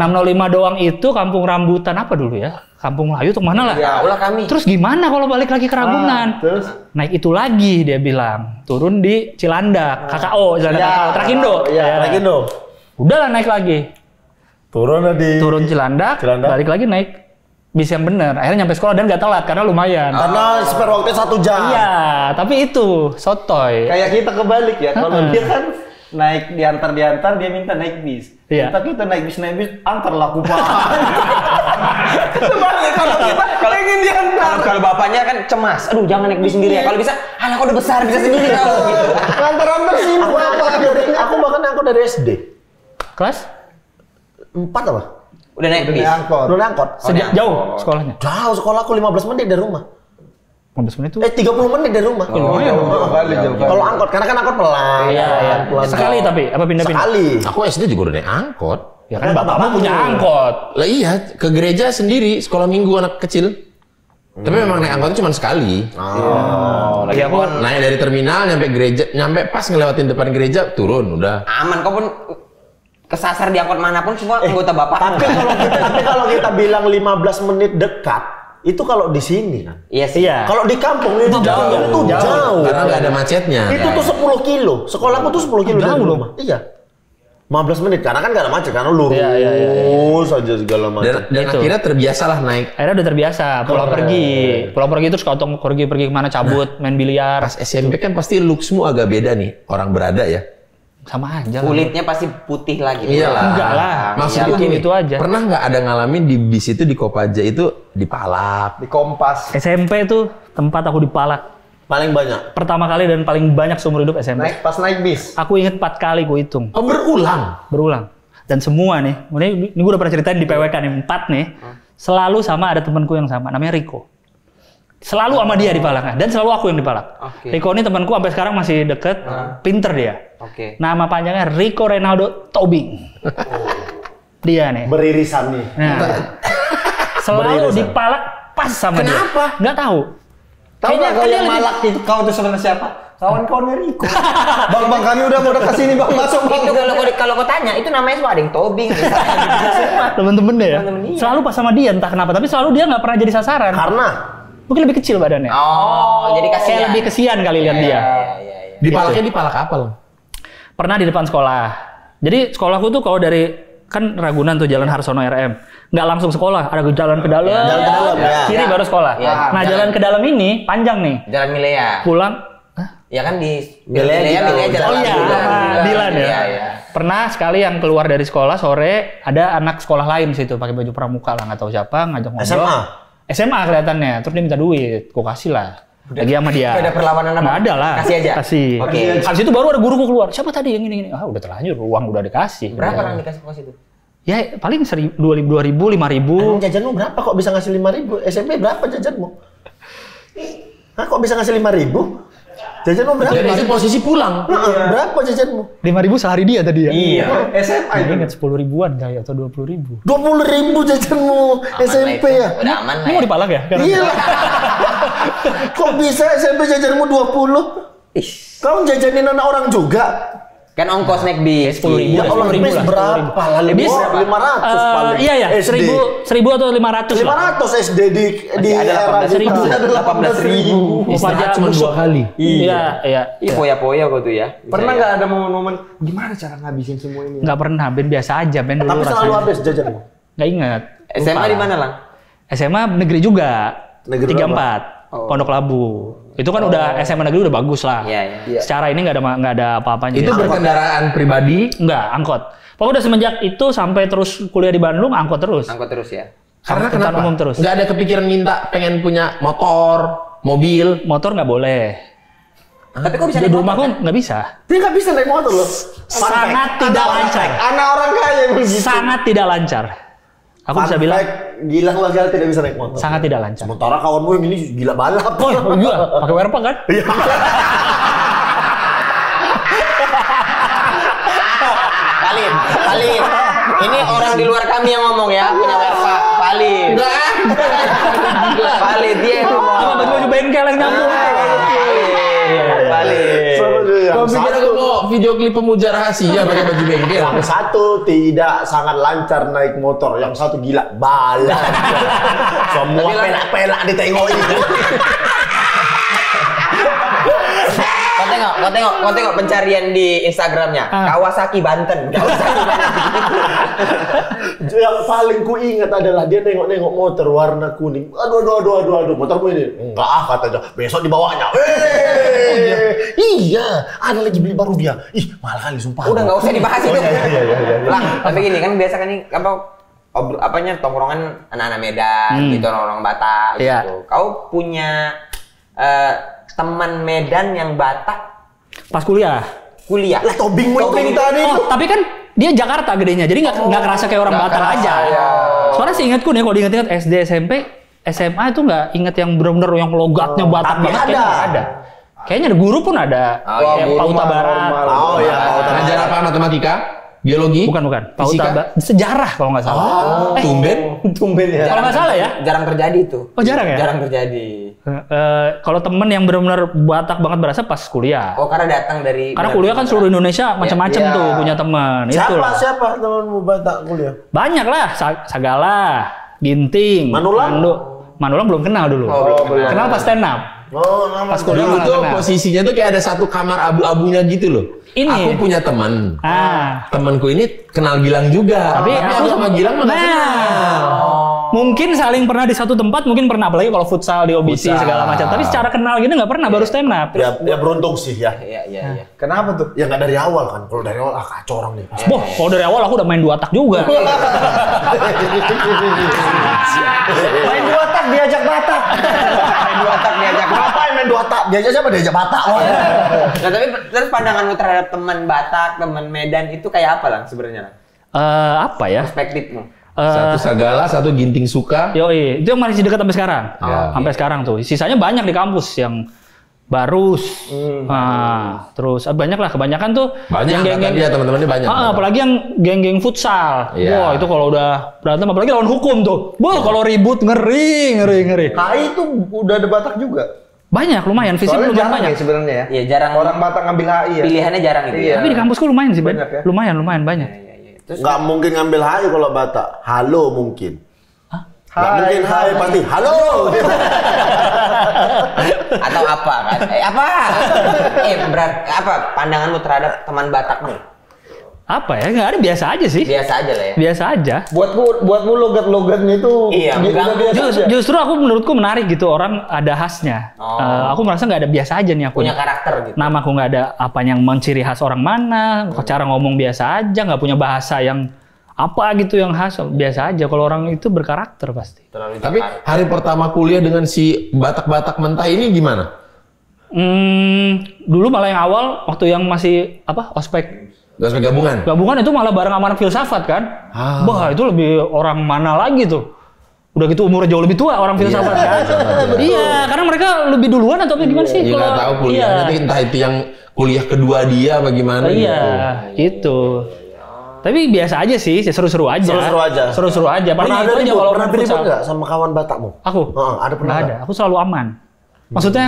605 doang itu Kampung Rambutan apa dulu ya? Kampung Melayu tuh mana lah? Ya, ulah kami. Terus gimana kalau balik lagi ke Ragunan? Terus? Naik itu lagi dia bilang. Turun di Cilandak, KKO, Cilandak Ya, KKO, Trakindo. iya, Ya. Trakindo. Udahlah naik lagi. Turun di Turun Cilandak, balik lagi naik bis yang bener. Akhirnya nyampe sekolah dan gak telat karena lumayan. Karena spare waktu 1 jam. Iya, tapi itu sotoy. Kayak kita kebalik ya. Kalau dia kan naik diantar dia minta naik bis. Iya. Kita naik bis antar laku pak. Sebalik kalau kita pengen diantar. Kalau bapaknya kan cemas, aduh jangan naik bis sendiri ya. Kalau bisa, alah kau udah besar bisa sendiri kau gitu. Antar sih. Aku bahkan angkot dari SD. Kelas? 4 apa? Udah naik bis. Angkot. Udah angkot. Sejak jauh sekolahnya. Jauh sekolahku 15 menit dari rumah. 15 menit tuh. 30 menit dari rumah. Jauh kali. Kalau angkot, karena kan angkot pelan. Iya, iya. Pelan. Sekali tapi apa pindah-pindah? Sekali. Aku SD juga udah naik angkot. Ya kan bapakmu punya angkot. Lah iya, ke gereja sendiri, sekolah minggu anak kecil. Tapi memang naik angkotnya cuma sekali. Lagi aku Naik dari terminal nyampe gereja, nyampe pas ngelewatin depan gereja, turun udah. Aman, kau pun kesasar di angkot manapun semua anggota bapak. Tapi kalau kita bilang 15 menit dekat, itu kalau di sini kan. Iya sih. Iya. Kalau di kampung itu jauh. Karena nggak ada macetnya. Itu tuh 10 kilo. Sekolahku tuh 10 kilo dari rumah. Iya. 15 menit karena kan nggak ada macet karena lurus saja segala macam. Dan akhirnya terbiasalah naik. Akhirnya udah terbiasa, pulang pergi terus kalau pergi kemana cabut, main biliar. Pas SMP kan pasti looksmu agak beda nih, orang berada ya. Sama aja lah. Kulitnya pasti putih lagi. Iyalah. Enggak lah. Maksudku Iyalah, gini, itu aja. pernah nggak ada ngalamin di bis itu di Kopaja itu dipalak? Di Kompas. SMP tuh tempat aku dipalak. Paling banyak. Pertama kali dan paling banyak seumur hidup SMP. Pas naik bis. Aku inget 4 kali gue hitung. Oh, berulang. Dan semua nih, ini gue udah pernah ceritain di PWK nih, 4 nih. Selalu sama ada temanku yang sama, namanya Riko. Selalu sama dia dipalaknya, dan selalu aku yang dipalak. Riko ini temanku sampai sekarang masih deket, pinter dia. Nama panjangnya Riko Renaldo Tobing. Dia nih. Beririsan nih. Nah, selalu dipalak pas sama dia. Kenapa? Nggak tahu. Tahu nggak kau yang malak itu kau itu sebenarnya siapa? Kawan-kawannya Riko. Bang kami udah mau dekat sini bang, masuk bang. Itu kalau kau tanya itu namanya semua ada yang Tobing. Temen-temen deh ya. Temen-temen dia. Selalu pas sama dia entah kenapa, tapi selalu dia nggak pernah jadi sasaran. Karena Mungkin lebih kecil badannya. Oh, jadi Kayak kasihan. lebih kesian kali lihat dia. Dipalaknya dipalak apa lo? Pernah di depan sekolah. Jadi sekolahku tuh kalau dari kan Ragunan tuh Jalan Harsono RM, nggak langsung sekolah, ada jalan ke dalam, Jalan ke dalam, ya. kiri baru sekolah. Ya. Nah jalan ke dalam ini panjang nih. Jalan Milea. Pulang, Ya kan di Milea Jalan. oh iya, sama Dilan ya. Iya. Pernah sekali yang keluar dari sekolah sore, ada anak sekolah lain situ pakai baju pramuka lah, nggak tahu siapa, ngajak ngobrol. SMA kelihatannya, terus dia minta duit, gua kasih lah. Lagi sama dia. Ada perlawanan apa? Nggak ada lah. Kasih aja. Kasih. Oke. Habis itu baru ada guruku keluar. Siapa tadi yang ini? Ah udah terlanjur, uang udah dikasih. Berapa Udah. orang dikasih kos itu? Ya paling 2.000, 5.000. jajanmu berapa kok bisa ngasih 5.000? SMP berapa jajanmu? Hah, kok bisa ngasih 5.000? Jajanmu berapa? Dan itu posisi pulang. Berapa jajanmu? 5.000 sehari dia tadi ya? Iya. SMA Ini itu. ingat 10 ribuan kali atau 20.000. 20.000 jajanmu SMP ya? Udah aman lah. Ini mau dipalak ya? Iya lah. Kok bisa SMP jajanmu 20? Kau jajanin anak orang juga? Kan ongkos naik bis. 10.000. Ya Allah, 10.000 bis lah, berapa? Lalu Bis 500 paling. Iya ya, SD. 1.000 atau 500 lah. 500 SD di ada era 18.000. kita. Ada 18.000. Istirahat cuma 2 kali. Iya, iya. Ih, poya-poya kok tuh ya. Pernah nggak ada momen-momen gimana cara ngabisin semua ini? Nggak pernah, Ben biasa aja, Ben dulu Tapi selalu rasanya. habis jajanmu. Nggak ingat. SMA di mana, Lang? SMA negeri juga. Negeri 34. Pondok Labu. Itu kan udah SMA negeri udah bagus lah. Iya, iya. Secara ini nggak ada apa-apanya. Itu berkendaraan pribadi. Enggak, angkot. Pokoknya udah semenjak itu sampai terus kuliah di Bandung, angkot terus. Angkot terus ya. Karena Angkutan kenapa? umum terus. Nggak ada kepikiran minta pengen punya motor, mobil. Motor nggak boleh. Tapi kok bisa Di naik rumahku motor? nggak bisa. Dia nggak bisa naik motor loh. Sangat tidak lancar. Anak orang kaya begitu. Sangat tidak lancar. Aku bisa bilang gila keluarga tidak bisa naik motor. sangat tidak lancar. Sementara kawanmu yang ini gila balap. Oh iya, pakai Werpa kan? Iya. Palin. Ini orang di luar kami yang ngomong ya, punya Werpa. Palin. Palin dia itu. Sama baju-baju bengkel yang nyambung. Palin. Kau pikir aku mau video klip pemuja rahasia pakai baju bengkel? Yang satu tidak sangat lancar naik motor, yang satu gila balap. Semua pelak-pelak ditengokin. Kau tengok pencarian di Instagramnya. Kawasaki Banten. Yang paling ku ingat adalah dia nengok-nengok motor warna kuning. Aduh, motormu ini. Enggak katanya. Besok dibawanya. Iya, ada lagi beli baru dia. Ih, mahal kali sumpah. Udah nggak usah dibahas itu. Iya. Lang, tapi gini kan biasa kan nih apanya tongkrongan anak-anak Medan gitu, orang-orang Batak Iya. gitu. Kau punya teman Medan yang Batak Pas kuliah. Lah Tobing tadi. Oh, tapi kan dia Jakarta gedenya, jadi nggak kerasa kayak orang Batak aja. Soalnya sih ingatku nih, kalau diinget-inget SD, SMP, SMA itu nggak inget yang bener-bener yang logatnya Batak tapi banget. ada. Kayaknya nggak ada. Kayaknya ada guru pun ada. Kayak guru Pauta Barat. Oh iya, Ngajar apa? Matematika? Biologi? Bukan. Pauta Fisika? Sejarah kalau nggak salah. Tumben ya. Kalau nggak salah ya. jarang terjadi itu. Oh jarang ya? Jarang terjadi. Kalau temen yang benar-benar Batak banget berasa pas kuliah. Oh, karena datang dari Karena kuliah kan seluruh Indonesia macam-macam tuh punya teman. Itulah. Siapa temanmu Batak kuliah? Banyak lah, Sagala, Ginting, Manulang? Manulang belum kenal dulu. Oh, belum kenal pas stand up. Pas kuliah Dulu nggak tuh kenal. posisinya tuh kayak ada satu kamar abu-abunya gitu loh. Ini. Aku punya teman. Temanku ini kenal Gilang juga. Tapi aku sama Gilang nggak kenal. Mungkin saling pernah di satu tempat, mungkin pernah apalagi kalau futsal di OBC segala macam. Tapi secara kenal gitu nggak pernah, baru stand up. Ya beruntung sih ya. Iya. Kenapa tuh? Ya nggak dari awal kan. Kalau dari awal kacau orang nih. Boh, kalau dari awal aku udah main 2 tak juga. Main 2 tak diajak Batak. Ngapain main 2 tak? Diajak siapa? Diajak Batak. Nah, tapi terus pandanganmu terhadap teman Batak, teman Medan itu kayak apa Lang sebenarnya? Apa ya? Perspektifmu? Satu Sagala, satu Ginting Suka. Yoi, itu yang masih dekat sampai sekarang. Sampai sekarang tuh. Sisanya banyak di kampus yang Barus. Terus banyak lah, kebanyakan tuh Banyak, geng-geng dia teman-temannya banyak. apalagi yang geng-geng futsal. Iya. Wah, itu kalau udah berantem apalagi lawan hukum tuh. Wah, kalau ribut ngeri. HI itu udah ada Batak juga. Banyak, lumayan. Fisik Soalnya lumayan jarang banyak. ya sebenarnya ya. Iya, jarang. Orang Batak ngambil HI ya. Pilihannya jarang itu. Iya. Tapi di kampusku lumayan sih, Banyak ya? Lumayan banyak. Terus Nggak mungkin ngambil HI kalau Batak. Halo mungkin. Nggak mungkin HI pasti. Halo. atau apa kan? Apa? Apa pandanganmu terhadap teman Batakmu? Apa ya? Nggak ada, biasa aja sih. Biasa aja lah ya. Biasa aja. Buatmu logat-logatnya itu Iya, udah biasa aja. Justru menurutku menarik gitu, orang ada khasnya. Aku merasa nggak ada biasa aja nih aku. Punya karakter gitu. Namaku nggak ada apa yang menciri khas orang mana, cara ngomong biasa aja, nggak punya bahasa yang apa gitu yang khas, biasa aja. Kalau orang itu berkarakter pasti. Tapi hari pertama kuliah dengan si Batak-Batak mentah ini gimana? Dulu malah yang awal waktu yang masih ospek Gabungan. gabungan itu malah bareng amanat filsafat kan. Wah, itu lebih orang mana lagi tuh. Udah gitu umurnya jauh lebih tua orang filsafat kan. Iya, karena mereka lebih duluan atau gimana sih? Iya, nggak tahu kuliahnya tuh entah itu yang kuliah kedua dia bagaimana Iya, gitu. Tapi biasa aja sih, seru-seru aja. Seru-seru aja. Paling Pernah itu ada aja kalau pernah futsal. ribut nggak sama kawan Batakmu? Aku? Ada pernah Nggak ada. Aku selalu aman. Maksudnya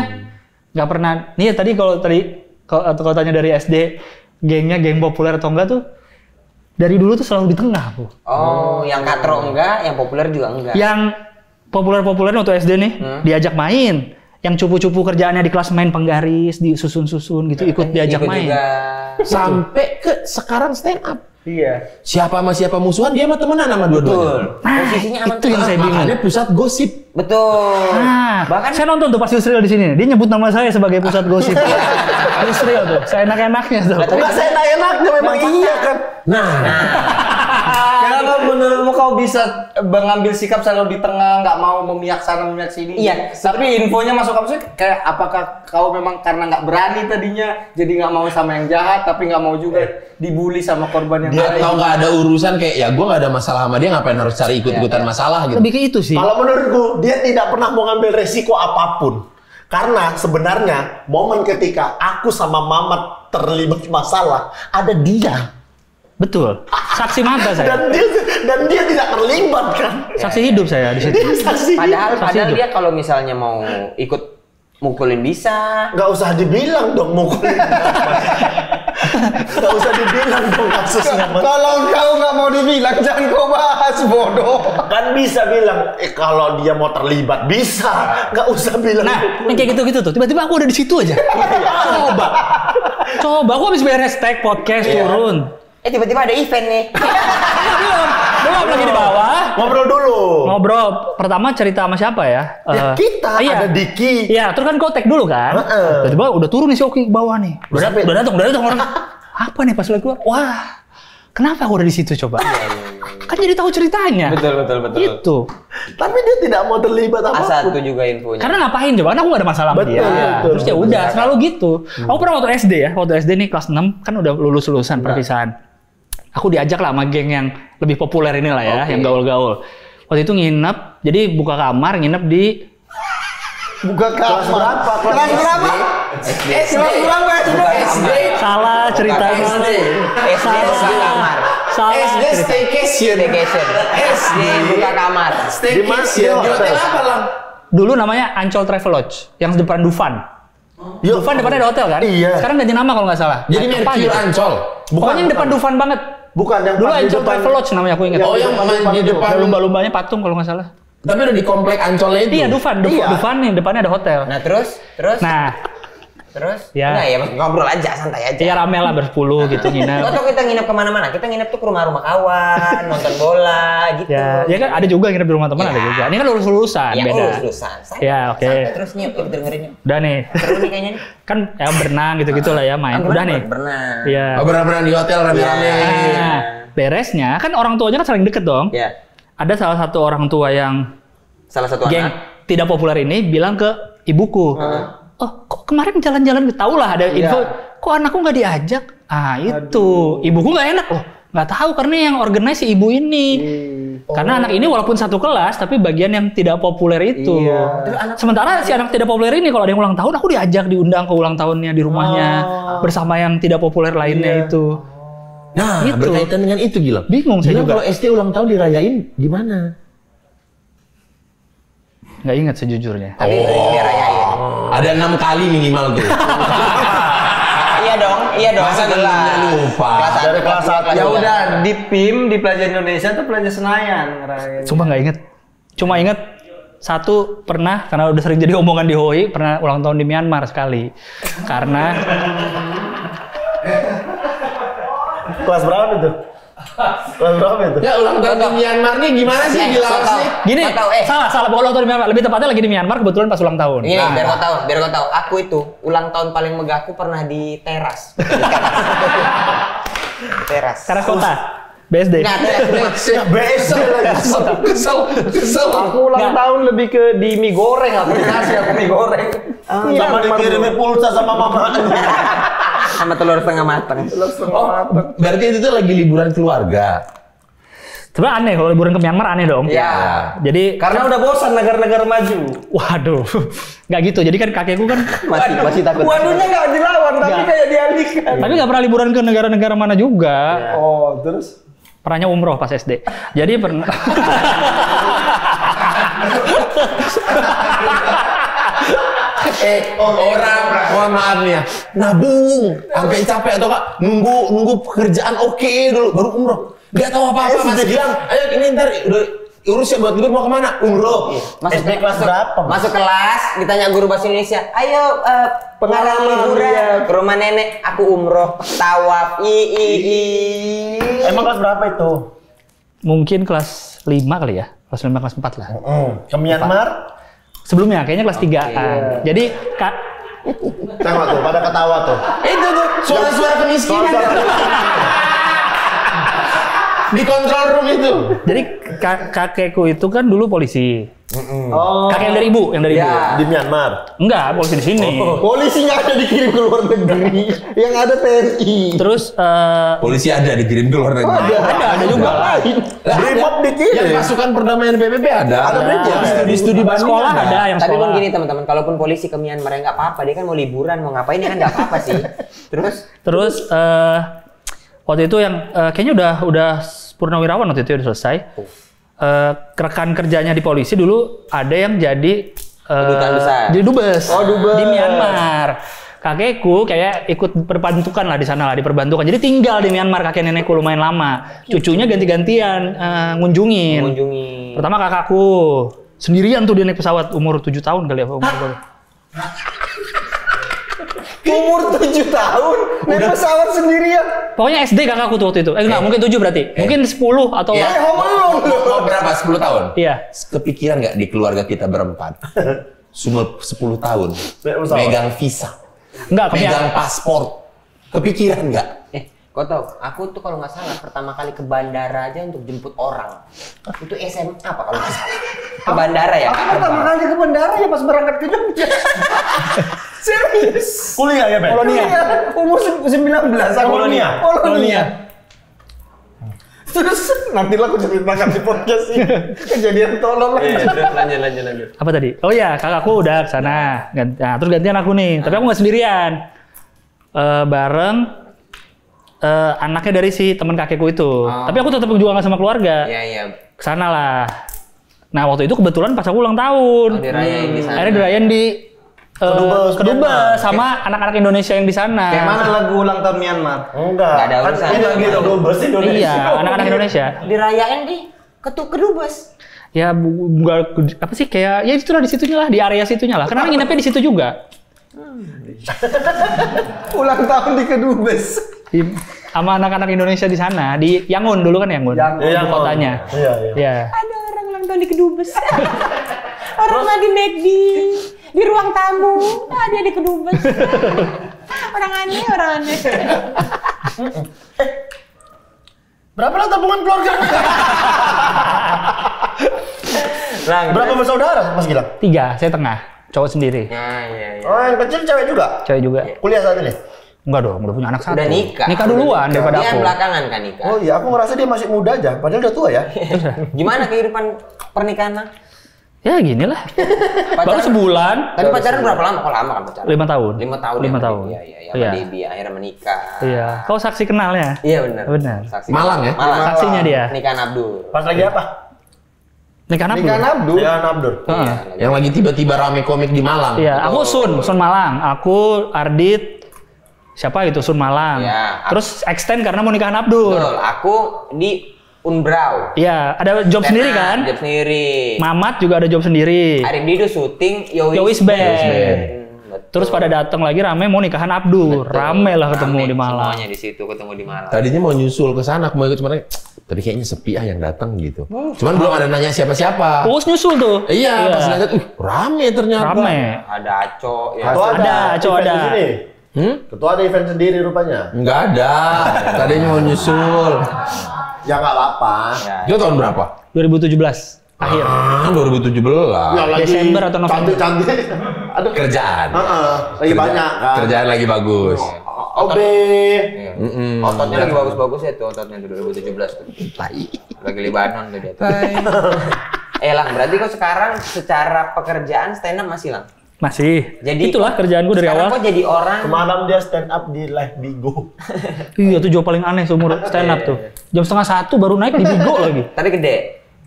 nggak pernah. Nih tadi kalau tanya dari SD, gengnya geng populer atau enggak tuh, dari dulu tuh selalu di tengah aku. Oh, yang katro enggak, yang populer juga enggak. Yang populer waktu SD nih, diajak main. Yang cupu-cupu kerjaannya di kelas main penggaris, disusun-susun gitu, ikut diajak Ikut main. juga. Sampai ke sekarang stand up. Iya. Siapa sama siapa musuhan, dia mah temenan sama dua-duanya. Posisinya aman Itu yang saya bingung. Makanya pusat gosip. Betul. Nah, Bahkan saya nonton tuh pas Yusril di sini. Dia nyebut nama saya sebagai pusat gosip. Yusril tuh, saya enak-enaknya tuh. Nggak saya enak-enaknya memang iya kan. Nah, Kenapa menurutmu kau bisa mengambil sikap selalu di tengah, nggak mau memihak sana memihak sini? Iya. Tapi infonya masuk apa sih? Kayak apakah kau memang karena nggak berani tadinya, jadi nggak mau sama yang jahat, tapi nggak mau juga dibully sama korban yang dia lain? tahu nggak ada urusan kayak ya gue nggak ada masalah sama dia, ngapain harus cari ikut-ikutan masalah gitu. Lebih ke itu sih. Kalau menurutku dia tidak pernah mau ngambil resiko apapun. Karena sebenarnya momen ketika aku sama Mamat terlibat masalah ada dia. Betul. Saksi mata saya. Dan dia tidak terlibat kan. Saksi hidup saya di situ. Dia saksi. padahal hidup. dia kalau misalnya mau ikut mukulin bisa. Nggak usah dibilang dong mukulin. Nggak usah dibilang dong kasusnya. Kalau kau nggak mau dibilang, jangan kau bahas, bodoh. Kan bisa bilang, kalau dia mau terlibat bisa. Nggak usah bilang. Nah, yang kayak gitu-gitu tuh. Tiba-tiba aku udah di situ aja. Coba aku habis beres tag podcast turun. Tiba-tiba ada event nih. Belum lagi di bawah. Ngobrol dulu. Ngobrol. Pertama cerita sama siapa ya? Ya kita, ada Diki. Iya, terus kan kau tag dulu kan. Tiba-tiba udah turun nih si Oki ke bawah nih. Udah datang orang. Apa nih pas lagi keluar? Wah, kenapa aku udah di situ coba? Kan jadi tahu ceritanya. Betul. Gitu. Tapi dia tidak mau terlibat apapun. A1 juga infonya. Karena ngapain coba? Karena aku gak ada masalah sama dia. Betul. Terus ya udah, selalu gitu. Aku pernah waktu SD ya, waktu SD nih kelas 6 kan udah lulusan perpisahan. Aku diajak lah sama geng yang lebih populer ini lah ya, yang gaul-gaul. Waktu itu nginep, jadi buka kamar, nginep di Kelas berapa? Kelas berapa? Kelas berapa? SD. salah ceritanya. SD buka kamar. Salah cerita. Staycation. SD buka kamar. Staycation. Di hotel apa lah? Dulu namanya Ancol Travel Lodge, yang depan Dufan. Dufan depannya ada hotel kan? Iya. Sekarang ganti nama kalau nggak salah. Jadi Apa Mercure gitu? Ancol. Pokoknya yang depan Dufan banget. Bukan yang Dulu pas di Ancol depan. Travel Lodge namanya, aku ingat. Oh, yang di depan. Ada lumba-lumbanya patung kalau nggak salah. Tapi udah di komplek Ancolnya itu. Iya, Dufan nih, depannya ada hotel. Nah, terus? Ya. Nah, ya ngobrol aja, santai aja. Ya rame lah bersepuluh gitu nginep. Atau kita nginep kemana-mana? Kita nginep tuh ke rumah-rumah kawan, nonton bola gitu. Ya kan ada juga nginep di rumah teman, ada juga. Ini kan lulus-lulusan, Ya, beda. lulus-lulusan. Ya, oke. Terus nih, yuk dengerin yuk. Udah nih. Seru nih kayaknya nih. Kan ya berenang gitu-gitu lah ya main. Udah nih. Berenang. Iya. Oh, berenang di hotel rame-rame. Nah, beresnya kan orang tuanya kan sering deket dong. Ya. Ada salah satu orang tua yang Salah satu geng anak. tidak populer ini bilang ke ibuku, oh kok kemarin jalan-jalan, tahu lah ada info, kok anakku nggak diajak? Ah itu, ibuku nggak enak loh, nggak tahu karena yang organize si ibu ini. Karena anak ini walaupun satu kelas, tapi bagian yang tidak populer itu. Sementara si anak tidak populer ini kalau ada yang ulang tahun, aku diundang ke ulang tahunnya di rumahnya bersama yang tidak populer lainnya itu. Nah, Gitu. berkaitan dengan itu Gilang. Bingung saya Gilang juga. kalau SD ulang tahun dirayain gimana? Nggak ingat sejujurnya. Tapi dirayain. Ada 6 kali minimal tuh. Iya dong. Masa kelasnya lupa? Dari kelas 1. Ya udah di PIM di Pelajar Indonesia tuh Pelajar Senayan ngerayain. Sumpah nggak inget. Cuma inget satu pernah, karena udah sering jadi omongan di HOI, pernah ulang tahun di Myanmar sekali. Karena Kelas berapa itu? Kelas berapa itu? Ya ulang tahun di Myanmar nih gimana sih Gilang sih? gini, Kau tahu, salah bukan ulang tahun di Myanmar. Lebih tepatnya lagi di Myanmar kebetulan pas ulang tahun. Ini biar kau tahu. Aku itu ulang tahun paling megahku pernah di teras. Teras. Teras kota, BSD. Nggak, teras. BSD lagi. Kesel. Aku ulang tahun lebih ke di mie goreng, aplikasi aku mie goreng. Sama dikirimin pulsa sama mamanya. Sama telur setengah matang. Oh, berarti itu tuh lagi liburan keluarga. Sebenarnya aneh kalau liburan ke Myanmar, aneh dong. Iya. Jadi Karena udah bosan negara-negara maju. waduh, nggak gitu. Jadi kan kakekku kan, Masih takut. Waduhnya nggak dilawan, tapi kayak dialihkan. tapi nggak pernah liburan ke negara-negara mana juga. Oh, terus? Pernahnya umroh pas SD. Jadi pernah. Orang mohon maaf nih ya, nabung sampai capek atau kak nunggu pekerjaan oke dulu baru umroh. Gak tahu apa-apa Mas Gilang. Ayo ini ntar udah urus ya buat libur mau kemana? Umroh. SD kelas berapa? Masuk kelas, ditanya guru bahasa Indonesia. Ayo pengalaman liburan ke rumah nenek. Aku umroh, tawaf. Emang kelas berapa itu? Mungkin kelas 5 kali ya. Kelas 5, kelas 4 lah. Ke Myanmar? Sebelumnya kayaknya kelas 3-an. Jadi Kak, Tengok tuh, pada ketawa tuh. Itu tuh suara-suara kemiskinan. Di control room itu. jadi kakekku itu kan dulu polisi. Oh. Kakek yang dari ibu, Di Myanmar. Enggak, polisi di sini. Polisi nggak ada dikirim ke luar negeri. Yang ada TNI. Terus Polisi ada dikirim ke luar negeri. ada juga. Brimob dikirim. Yang pasukan perdamaian PBB ada. Ada Brimob. Studi Bandung Sekolah ada yang Tapi sekolah. pun gini teman-teman, kalaupun polisi ke Myanmar ya nggak apa-apa. Dia kan mau liburan, mau ngapain ya kan nggak apa-apa sih. Terus waktu itu yang kayaknya udah purnawirawan waktu itu udah selesai. Rekan kerjanya di polisi dulu ada yang jadi Kedutaan besar. Jadi dubes. Dubes. Di Myanmar. Kakekku kayak ikut perbantukan lah di sana lah, diperbantukan. Jadi tinggal di Myanmar kakek nenekku lumayan lama. Cucunya ganti-gantian ngunjungin. Pertama kakakku sendirian tuh dia naik pesawat umur 7 tahun kali ya umur. Umur 7 tahun, naik pesawat sendirian. Pokoknya SD kakakku tuh waktu itu. Enggak, mungkin 7 berarti. Mungkin 10 atau Mau berapa? 10 tahun? Iya. Kepikiran nggak di keluarga kita berempat? Semua 10 tahun. Megang visa. Enggak, Megang paspor. Kepikiran nggak? Kau tahu, aku tuh kalau nggak salah pertama kali ke bandara aja untuk jemput orang. Itu SMA apa kalau nggak salah? Ke bandara ya? Aku pertama kali ke bandara ya pas berangkat ke Jogja. Serius. Kuliah ya, Ben? Kolonia. Umur 19 aku. Kolonia. Terus nanti lah aku ceritakan di podcast ini. Kejadian tolol lagi. Lanjut. apa tadi? Oh iya, kakakku udah kesana. Nah, terus gantian aku nih. Tapi aku nggak sendirian. Bareng anaknya dari si teman kakekku itu. Tapi aku tetap juga nggak sama keluarga. Iya. Kesana lah. Nah waktu itu kebetulan pas aku ulang tahun. Dirayain di sana. Akhirnya dirayain di Kedubes sama anak-anak Indonesia yang di sana. Kayak mana lagu ulang tahun Myanmar? Enggak. Nggak ada urusan. Kan ini lagi Kedubes Indonesia. Iya, anak-anak Indonesia. Dirayain di Kedubes. Ya apa sih kayak ya itulah di situnya lah, di area situnya lah. Karena nginepnya di situ juga. Ulang tahun di Kedubes. Sama anak-anak Indonesia di sana, di Yangon dulu kan Yangon. Ibu kotanya. Iya. Ada orang ulang tahun di Kedubes. Orang lagi McD di ruang tamu. Dia di Kedubes. Orang aneh. Berapa lah tabungan keluarga? Berapa bersaudara Mas Gilang? 3, saya tengah, cowok sendiri. Iya. Oh, yang kecil cewek juga? Cewek juga. Kuliah saat ini? Enggak dong, udah punya anak 1. Udah nikah. Nikah duluan daripada Dia aku. belakangan kan nikah. Oh iya, aku ngerasa dia masih muda aja, padahal udah tua ya. Gimana kehidupan pernikahan? Ya gini lah. Baru sebulan. Tadi pacaran berapa lama? Kok lama kan pacaran? 5 tahun. 5 tahun. 5 tahun. Iya. Sama Debbie akhirnya menikah. Iya. Kau saksi kenalnya? Iya benar. Benar. Saksi Malang ya? Malang. Saksinya dia. Nikahan Abdul. Pas lagi apa? Nikah Abdul. Nikahan Abdul. Nikahan Abdul. Heeh. Yang lagi tiba-tiba rame komik di Malang. Iya, aku Sun Malang. Aku Ardit. Siapa itu Sun Malang. Iya. Terus extend karena mau nikahan Abdul. Betul. Aku di Unbrau. Iya, ada job sendiri kan? Job sendiri. Mamat juga ada job sendiri. Arif Dido syuting Yowis Band. Betul. Terus pada datang lagi rame mau nikahan Abdul. Betul. Rame lah ketemu Rame di Malang. Semuanya di situ ketemu di Malang. Tadinya mau nyusul ke sana, aku mau ikut cuman tadi kayaknya sepi yang datang gitu. Cuman belum ada nanya siapa-siapa. Uus nyusul tuh. Iya, pas lihat, rame ternyata. Rame. Ada Aco ya. Ketua Ada, Cok, event ada. di sini. Ketua ada event sendiri rupanya. Enggak ada. Tadinya mau nyusul. Ya nggak apa-apa. Ya. Itu tahun berapa? 2017 akhir. 2017. Desember atau November? Cantik-cantik. Aduh. Kerjaan. Lagi banyak kan. Kerjaan lagi bagus. OB. Ototnya lagi bagus-bagus ya tuh ototnya tuh 2017 tuh. Lagi Libanon tuh dia. Lang, berarti kok sekarang secara pekerjaan stand up masih Lang? Masih. Jadi itulah kerjaanku dari sekarang awal. kok jadi orang Semalam dia stand up di live Bigo. Iya, itu job paling aneh seumur stand up tuh. Jam 12:30 baru naik di Bigo lagi. tapi gede.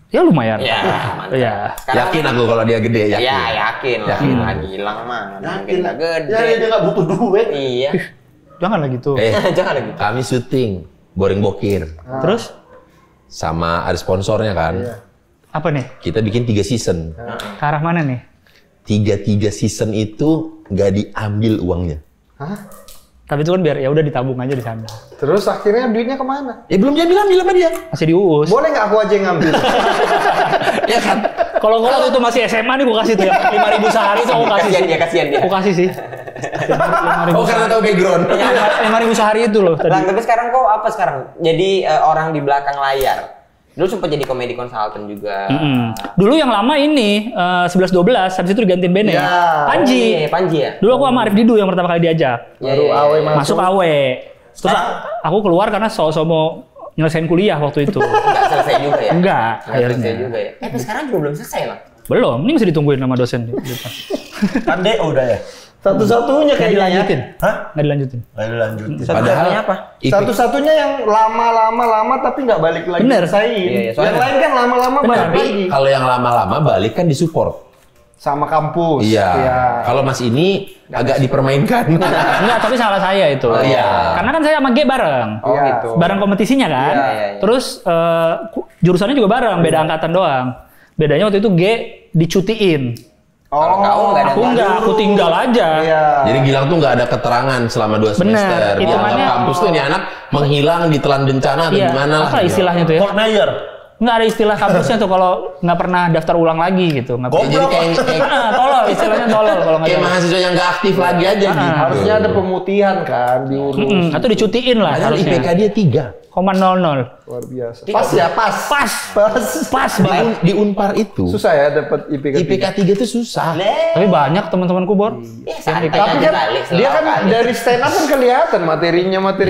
Ya lumayan. Ya, mantap. Iya. Sekarang- Yakin aku kalau dia gede, yakin. Ya, yakin lah. Lagi Lang mah. Mungkin nggak gede. Ya dia nggak butuh duit. Iya. Jangan lah gitu. Jangan lagi. Kami syuting Boring Bokir Terus sama ada sponsornya kan. apa nih? Kita bikin 3 season. Ke arah mana nih? 3 season itu nggak diambil uangnya. Tapi itu kan biar ya udah ditabung aja di sana. Terus akhirnya duitnya kemana? Ya belum dia bilang sama dia. Masih diuus. Boleh nggak aku aja yang ngambil? Ya kan? Kalau gua waktu itu masih SMA nih gua kasih tuh ya 5.000 sehari tuh aku kasih. Kasihan dia. Aku kasih sih. 5.000 Oh karena tahu background. 5.000 sehari itu loh tadi. Lang, tapi sekarang kok apa sekarang? Jadi orang di belakang layar. Dulu sempat jadi komedi konsultan juga. Dulu yang lama ini 11-12, habis itu digantiin band ya. Panji. Iya, Panji ya. Dulu aku sama Arif Didu yang pertama kali diajak. Baru awe Masuk AW. Terus aku keluar karena sok-sok mau nyelesain kuliah waktu itu. Nggak selesai juga ya? Enggak, Nggak selesai akhirnya. juga ya? Tapi sekarang juga belum selesai lah. Belum, ini masih ditungguin sama dosen di depan. Kan DO udah ya. Satu-satunya Nggak kayaknya. dilanjutin. Hah? Nggak dilanjutin. Nggak dilanjutin. Satu-satunya apa? Satu-satunya yang lama tapi nggak balik lagi. Bener. Selesaiin. Iya, soalnya- Yang lain kan lama-lama Bener. balik Tapi lagi. kalau yang lama-lama balik kan disupport. Sama kampus. Iya. Kalau Mas ini agak dipermainkan. Enggak, tapi salah saya itu. iya. Karena kan saya sama G bareng. Oh Iya. gitu. Bareng kompetisinya kan. Iya, iya, iya. Terus jurusannya juga bareng, beda angkatan doang. Bedanya waktu itu G dicutiin. Kalau kau nggak ada Aku enggak, aku tinggal aja. Iya. Jadi Gilang tuh nggak ada keterangan selama 2 Bener, semester. Dia hitungannya- anggap kampus tuh ini anak menghilang, ditelan bencana atau Iya, gimana lah. apa istilahnya tuh ya? Fort Mayor. Nggak ada istilah kampusnya tuh kalau nggak pernah daftar ulang lagi gitu. Nggak Ya, jadi kayak tolol, istilahnya tolol kalau nggak kayak salah. mahasiswa yang nggak aktif lagi aja gitu. Harusnya ada pemutihan kan diurus. Atau dicutiin lah Padahal harusnya. IPK dia 3. 0,00. Luar biasa. Pas ya, pas. Pas. Pas. Pas banget. Di Unpar itu Susah ya dapat IPK. IPK 3 tuh susah. Tapi banyak teman-temanku Bor. santai Tapi aja kan balik dia kan kali. dari stand up kan kelihatan materinya Ya, materi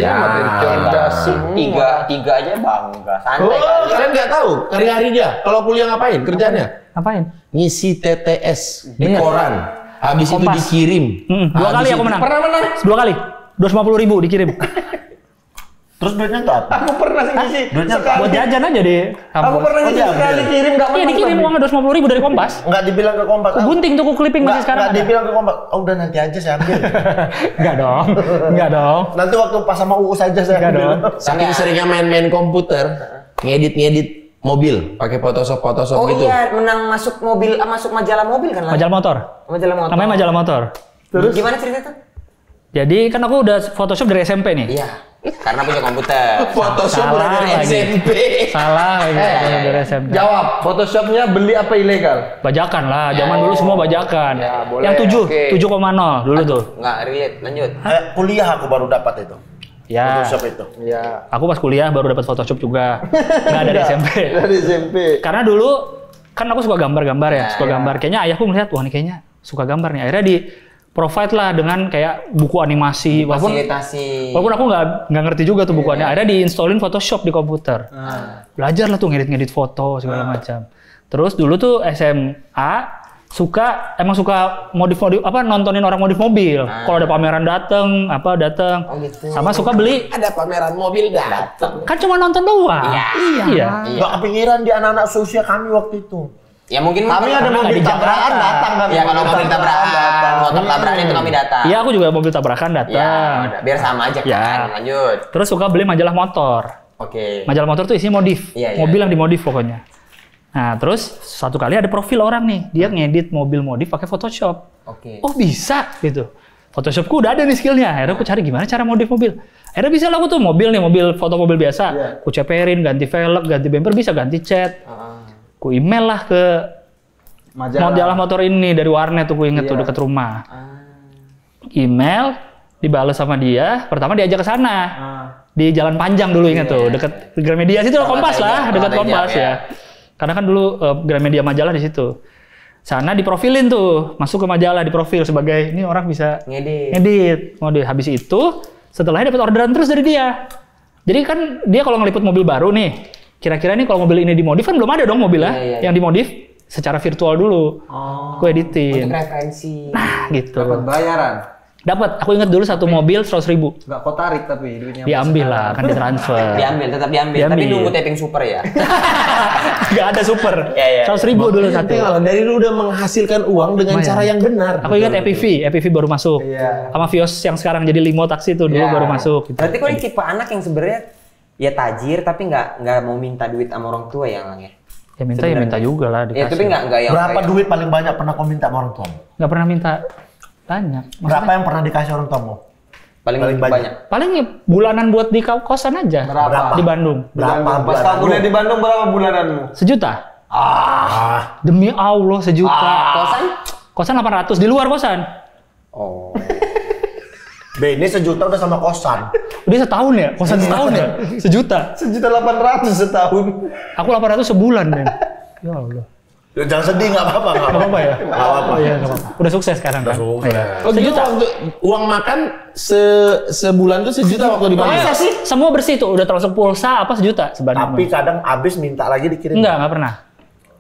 cerdas semua. Tiga aja bangga. Santai Oh, kali. kalian nggak tahu hari-hari dia kalau kuliah ngapain kerjanya? Ngapain? Ngisi TTS di Iya. koran. Habis itu Kompas. dikirim. 2 kali aku menang. Pernah menang? 2 kali. 250.000 dikirim. Terus duitnya untuk apa? Aku pernah ngisi Duitnya Buat jajan aja di Aku kampus. pernah ngisi sekali kirim nggak Iya menang. dikirim tapi. uangnya 250.000 dari Kompas. Nggak dibilang ke Kompas. Aku gunting tuh, aku clipping masih sekarang. Nggak dibilang ke Kompas. Oh udah nanti aja saya ambil. Enggak dong. Enggak dong. Nanti waktu pas sama UU saja saya Nggak ambil. dong. Saking seringnya main-main komputer, ngedit mobil, pakai Photoshop Oh gitu. iya, menang masuk mobil, masuk majalah mobil kan? Majalah motor. Majalah motor. Namanya majalah motor. Terus gimana cerita tuh? Jadi kan aku udah Photoshop dari SMP nih. Iya, karena punya komputer. Photoshop Salah dari lagi. SMP. Salah lagi Photoshop dari SMP. Jawab, Photoshopnya beli apa ilegal? Bajakan lah, zaman dulu semua bajakan. Ya, boleh, Yang 7, oke. 7,0 dulu tuh. Nggak relate, lanjut. Kuliah aku baru dapat itu. Ya, Photoshop itu. Ya. aku pas kuliah baru dapat Photoshop juga. Nggak dari SMP. Dari SMP. Karena dulu kan aku suka gambar-gambar ya, suka ya. gambar. Kayaknya ayahku melihat, wah ini kayaknya suka gambar nih. Akhirnya di provide lah dengan kayak buku animasi. Fasilitasi. Walaupun aku nggak ngerti juga tuh bukuannya. Akhirnya diinstallin Photoshop di komputer. Belajar lah tuh ngedit-ngedit foto segala macam. Terus dulu tuh SMA emang suka modif-modif apa nontonin orang modif mobil. Kalau ada pameran dateng. Oh gitu. Sama suka beli. Ada pameran mobil datang. Kan cuma nonton doang. Iya. Nggak kepikiran di anak-anak seusia kami waktu itu. Ya mungkin Kami ada nggak mobil di Jakarta. tabrakan datang kami. Ya kalau mobil tabrakan, motor tabrakan itu kami datang. Iya, aku juga mobil tabrakan Ya, datang. udah. Biar sama aja kan. Ya. Lanjut. Terus suka beli majalah motor. Oke. Majalah motor tuh isinya modif. Iya, Mobil iya. yang dimodif pokoknya. Nah, terus suatu kali ada profil orang nih, dia ngedit mobil modif pakai Photoshop. Oke. Oh bisa gitu. Photoshopku udah ada nih skillnya. Akhirnya aku cari gimana cara modif mobil. Akhirnya bisa lah aku tuh mobil nih, foto mobil biasa. Aku ceperin, ganti velg, ganti bumper, bisa ganti cat. Aku email lah ke majalah motor ini dari warnet tuh, aku inget tuh dekat rumah. Email, dibalas sama dia. Pertama diajak ke sana. Di Jalan Panjang dulu inget tuh, dekat Gramedia situ, Kompas lah, dekat Kompas ya. Karena kan dulu Gramedia majalah di situ. Sana diprofilin tuh, masuk ke majalah diprofil sebagai ini orang bisa ngedit. Habis itu setelahnya dapat orderan terus dari dia. Jadi kan dia kalau ngeliput mobil baru nih, kira-kira nih kalau mobil ini dimodif kan belum ada dong mobilnya yang dimodif secara virtual dulu. Aku editin. Untuk referensi. Nah, gitu. Dapat bayaran. Dapat. Aku ingat dulu satu mobil 100.000. Nggak kau tarik tapi duitnya. Diambil lah, kan ditransfer. Tetap diambil. Tapi nunggu taping super ya. Gak ada super. 100.000 dulu satu. Kalau dari lu udah menghasilkan uang dengan cara yang benar. Aku ingat EPV baru masuk. Sama Vios yang sekarang jadi limo taksi itu dulu baru masuk. Berarti kau ini tipe anak yang sebenarnya ya tajir tapi nggak mau minta duit sama orang tua ya, Lang ya? Ya minta juga lah dikasih. Ya tapi nggak yang Berapa kayak- duit paling banyak pernah kau minta sama orang tuamu? Nggak pernah minta banyak. Berapa yang pernah dikasih orang tuamu? paling paling banyak. banyak? Paling ya bulanan buat di kosan aja. Berapa? Di Bandung. Berapa Pas bulan? kau kuliah di Bandung berapa bulananmu? 1 juta. Demi Allah 1 juta. Kosan? Kosan 800 di luar kosan. Oh. B, ini 1 juta udah sama kosan. Udah setahun ya? Kosan setahun ya? 1 juta. 1.800.000 setahun. Aku 800 sebulan, Ben. Ya Allah. Jangan sedih, nggak apa-apa. Nggak apa-apa ya? Nggak apa-apa. Oh iya, nggak apa-apa. Udah sukses sekarang kan? sukses. Iya. Oh gitu, waktu uang makan sebulan tuh 1 juta waktu di Bandung. Masa sih? Semua bersih tuh, udah transfer pulsa apa 1 juta sebenarnya. Tapi kadang habis minta lagi dikirim. Nggak pernah.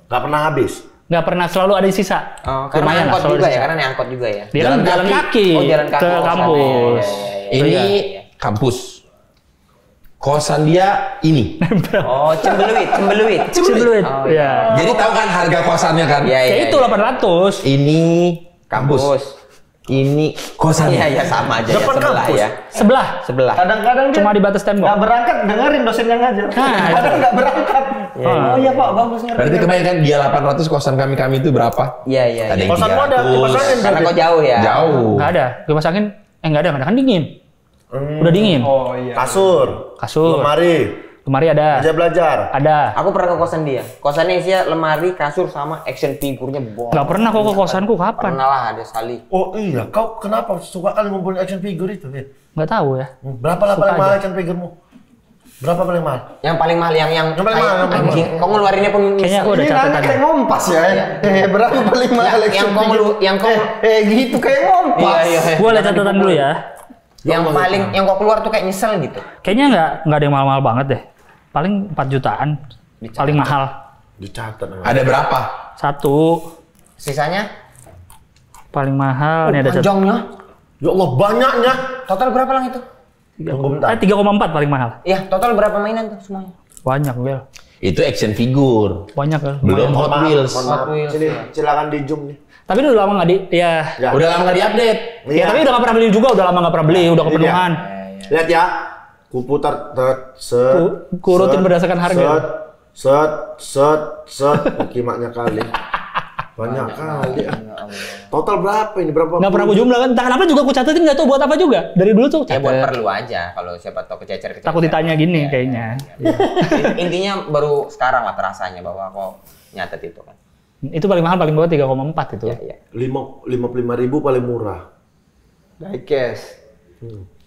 Nggak pernah habis. Nggak pernah, selalu ada sisa. Oh, karena Lumayan lah, angkot selalu juga ada ya, sisa. karena naik angkot juga ya. Dia kan jalan kaki, Oh, jalan kaki. ke Oh, kampus. Ini kampus. Kosan dia ini. Oh, Cembeluit. Cembeluit. Oh, ya. Jadi tahu kan harga kosannya kan? Iya, Ya itu 800. Ini kampus. Kampus. Ini kosannya. Iya, sama aja ya, Depan sebelah kampus. ya. Sebelah. Kadang-kadang dia Cuma di batas tembok. nggak berangkat, dengerin dosen yang ngajar. Nah, Kadang nggak berangkat. Oh iya Pak, bagus ngerti. Berarti kebanyakan dia 800, kosan kami itu berapa? Iya. Ada yang Kosanmu ada 300. kipas angin Karena kau jauh ya. Jauh. Nggak ada. Kipas angin, nggak ada kan dingin. Udah dingin. Oh iya. Kasur. Kasur. Lemari. ada. Belajar. Ada. Aku pernah ke kosan dia. Kosannya isinya lemari, kasur sama action figurnya boh. Nggak pernah kok ke kosanku, kapan? Pernah lah ada sekali. Oh iya, kau kenapa suka kali ngumpulin action figure itu? Ya? Nggak tahu ya. Berapa lah Suka paling mahal aja. action figuremu? Berapa paling mahal? Yang paling mahal yang Yang paling mahal, yang paling anjing. Kau ngeluarinnya pun Kayaknya aku udah Ini catat nanya tadi. kayak ngompas ya. Berapa paling mahal yang kau yang kau gitu kayak ngompas. Iya. Gua lihat catatan dulu ya. Yang paling yang kau keluar tuh kayak nyesel gitu. Kayaknya nggak ada yang mahal-mahal banget deh. Paling 4 jutaan. Paling mahal. Dicatat. Ada berapa? 1. Sisanya Paling mahal. Nih ada catatan. panjangnya. Ya Allah, banyaknya. Total berapa lang itu? 3,4 paling mahal. Iya, total berapa mainan tuh semuanya? Banyak, Bel. Itu action figure. Banyak, Bel. Belum Hot Wheels. Hot Wheels. Sini, silakan di zoom nih. Tapi udah lama nggak Ya. Udah lama nggak diupdate. Ya, tapi udah nggak pernah beli juga. Udah lama nggak pernah beli. Udah Ini kepenuhan. Lihat ya. Ku putar set. Ku rutin berdasarkan harga. Set, kimaknya kali. Banyak kali. Total berapa ini? Berapa? Nggak pernah aku jumlah kan. Entah kenapa juga aku catetin nggak tahu buat apa juga. Dari dulu tuh Ya buat catet. perlu aja kalau siapa tahu kececer. Takut ditanya gini kayaknya. Intinya baru sekarang lah terasanya bahwa kok nyatet itu kan. Itu paling mahal paling bawah 3,4 itu. Iya. 55.000 paling murah. Diecast.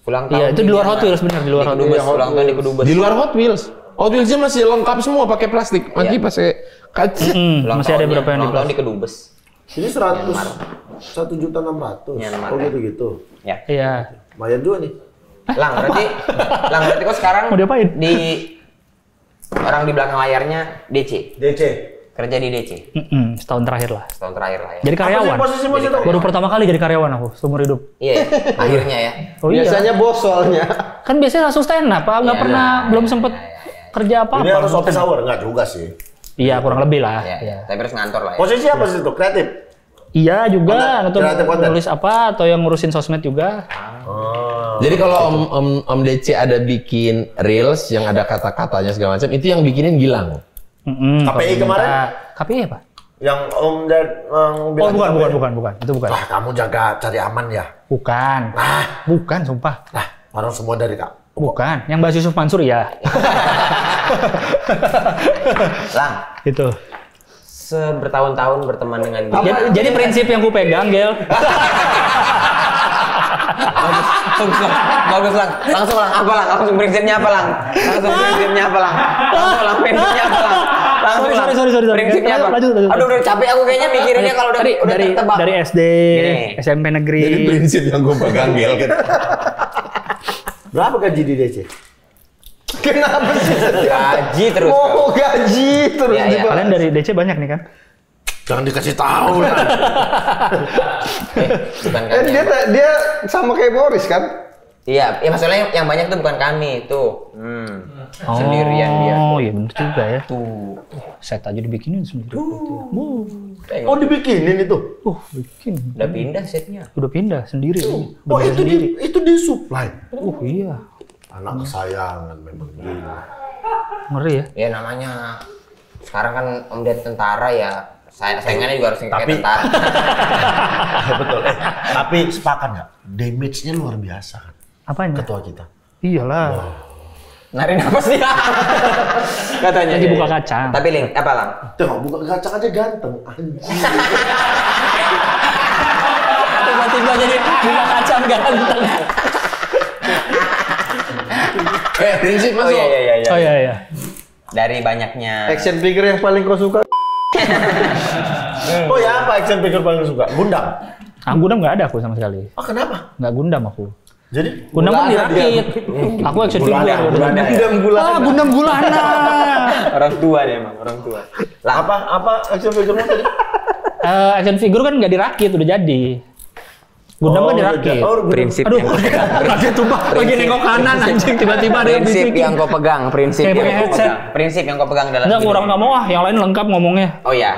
Ulang tahun. Iya, itu di luar Hot Wheels benar di luar Hot Wheels. Ulang tahun di Kedubes. Di luar Hot Wheels. Hot Wheels-nya masih lengkap semua pakai plastik. Masih pakai kaca. Masih ada berapa yang di ulang tahun plastik? di Kedubes. Ini 100.600. Myanmar. Oh gitu. Ya. Iya. Lumayan juga nih. Lang berarti kok sekarang Mau diapain? di orang di belakang layarnya DC. DC. Kerja di DC. Setahun terakhir lah. Setahun terakhir lah ya. Jadi karyawan. Posisi itu. Baru pertama kali jadi karyawan aku seumur hidup. Iya, akhirnya ya. Oh iya. Biasanya bos soalnya. Kan biasanya langsung stand up, Pak. Nggak pernah, belum sempet kerja apa-apa. Ini harus office hour, enggak juga sih. Iya, kurang lebih lah. Iya, Iya. tapi harus ngantor lah ya. Posisi apa sih itu? Kreatif. Iya juga, atau Kreatif konten. nulis apa, atau yang ngurusin sosmed juga. Jadi kalau Om DC ada bikin reels yang ada kata-katanya segala macam, itu yang bikinin Gilang. KPI kemarin? KPI apa? Yang Om Ded Oh bilang bukan, itu bukan. Wah, kamu jaga cari aman ya. Bukan, bukan, sumpah. Nah, orang semua dari Kak. Bukan, yang Mbak Yusuf Mansur ya. Lang, Itu. bertahun-tahun berteman dengan dia. Jadi prinsip yang ku pegang, Gel. Bagus lang. Langsung lang. Apa lang? Langsung prinsipnya apa lang? Prinsipnya apa lang? Sorry. Prinsipnya apa? Lanjut. Aduh, udah capek aku kayaknya mikirinnya kalau udah tertebak. Dari SD, Gini. SMP negeri. Jadi prinsip yang gue pegang Gel. Berapa gaji di DC? Kenapa sih? Gaji terus. Oh, gaji terus. Iya, iya. Kalian dari DC banyak nih kan? Jangan dikasih tahu lah. Bukan Kan kami. dia sama kayak Boris kan? Iya, masalahnya yang banyak tuh bukan kami, tuh. Sendirian dia. Oh, iya bener juga ya. Tuh. Set aja dibikinin sendiri. Oh, dibikinin itu. Bikin. Udah pindah setnya. Udah pindah sendiri. Oh, itu di supply. Iya. Anak kesayangan memang gila. Ngeri ya. Ya namanya sekarang kan Om Ded tentara ya. Saingannya juga harus kayak tentara. Betul. Tapi sepakat nggak? Damage-nya luar biasa kan. Apanya? Ketua kita. Iyalah. Narik napas dia. Katanya. Lagi buka kaca. Tapi Ling, apa Lang? Tengok, buka kaca aja ganteng. Anjing. Tiba-tiba jadi buka kaca ganteng. Prinsip masuk. Iya. Oh iya. Dari banyaknya. Action figure yang paling kau suka? Oh ya, apa action figure paling suka? Gundam. Gundam nggak ada aku sama sekali. Oh, kenapa? Nggak Gundam aku. Jadi Gundam kan dirakit. Aku action figure. Gundam Gulana. Orang tua dia emang, orang tua. Lang, apa action figure-mu tadi? Action figure kan nggak dirakit, udah jadi. Gundam kan dirakit. prinsip Aduh, yang kaget tuh Pak. Lagi nengok kanan anjing tiba-tiba ada yang prinsip bisikin. yang kau pegang, prinsip Kayak yang pakai kau headset. pegang. Prinsip yang kau pegang dalam Enggak, hidup. kurang nggak mau yang lain lengkap ngomongnya. Oh ya.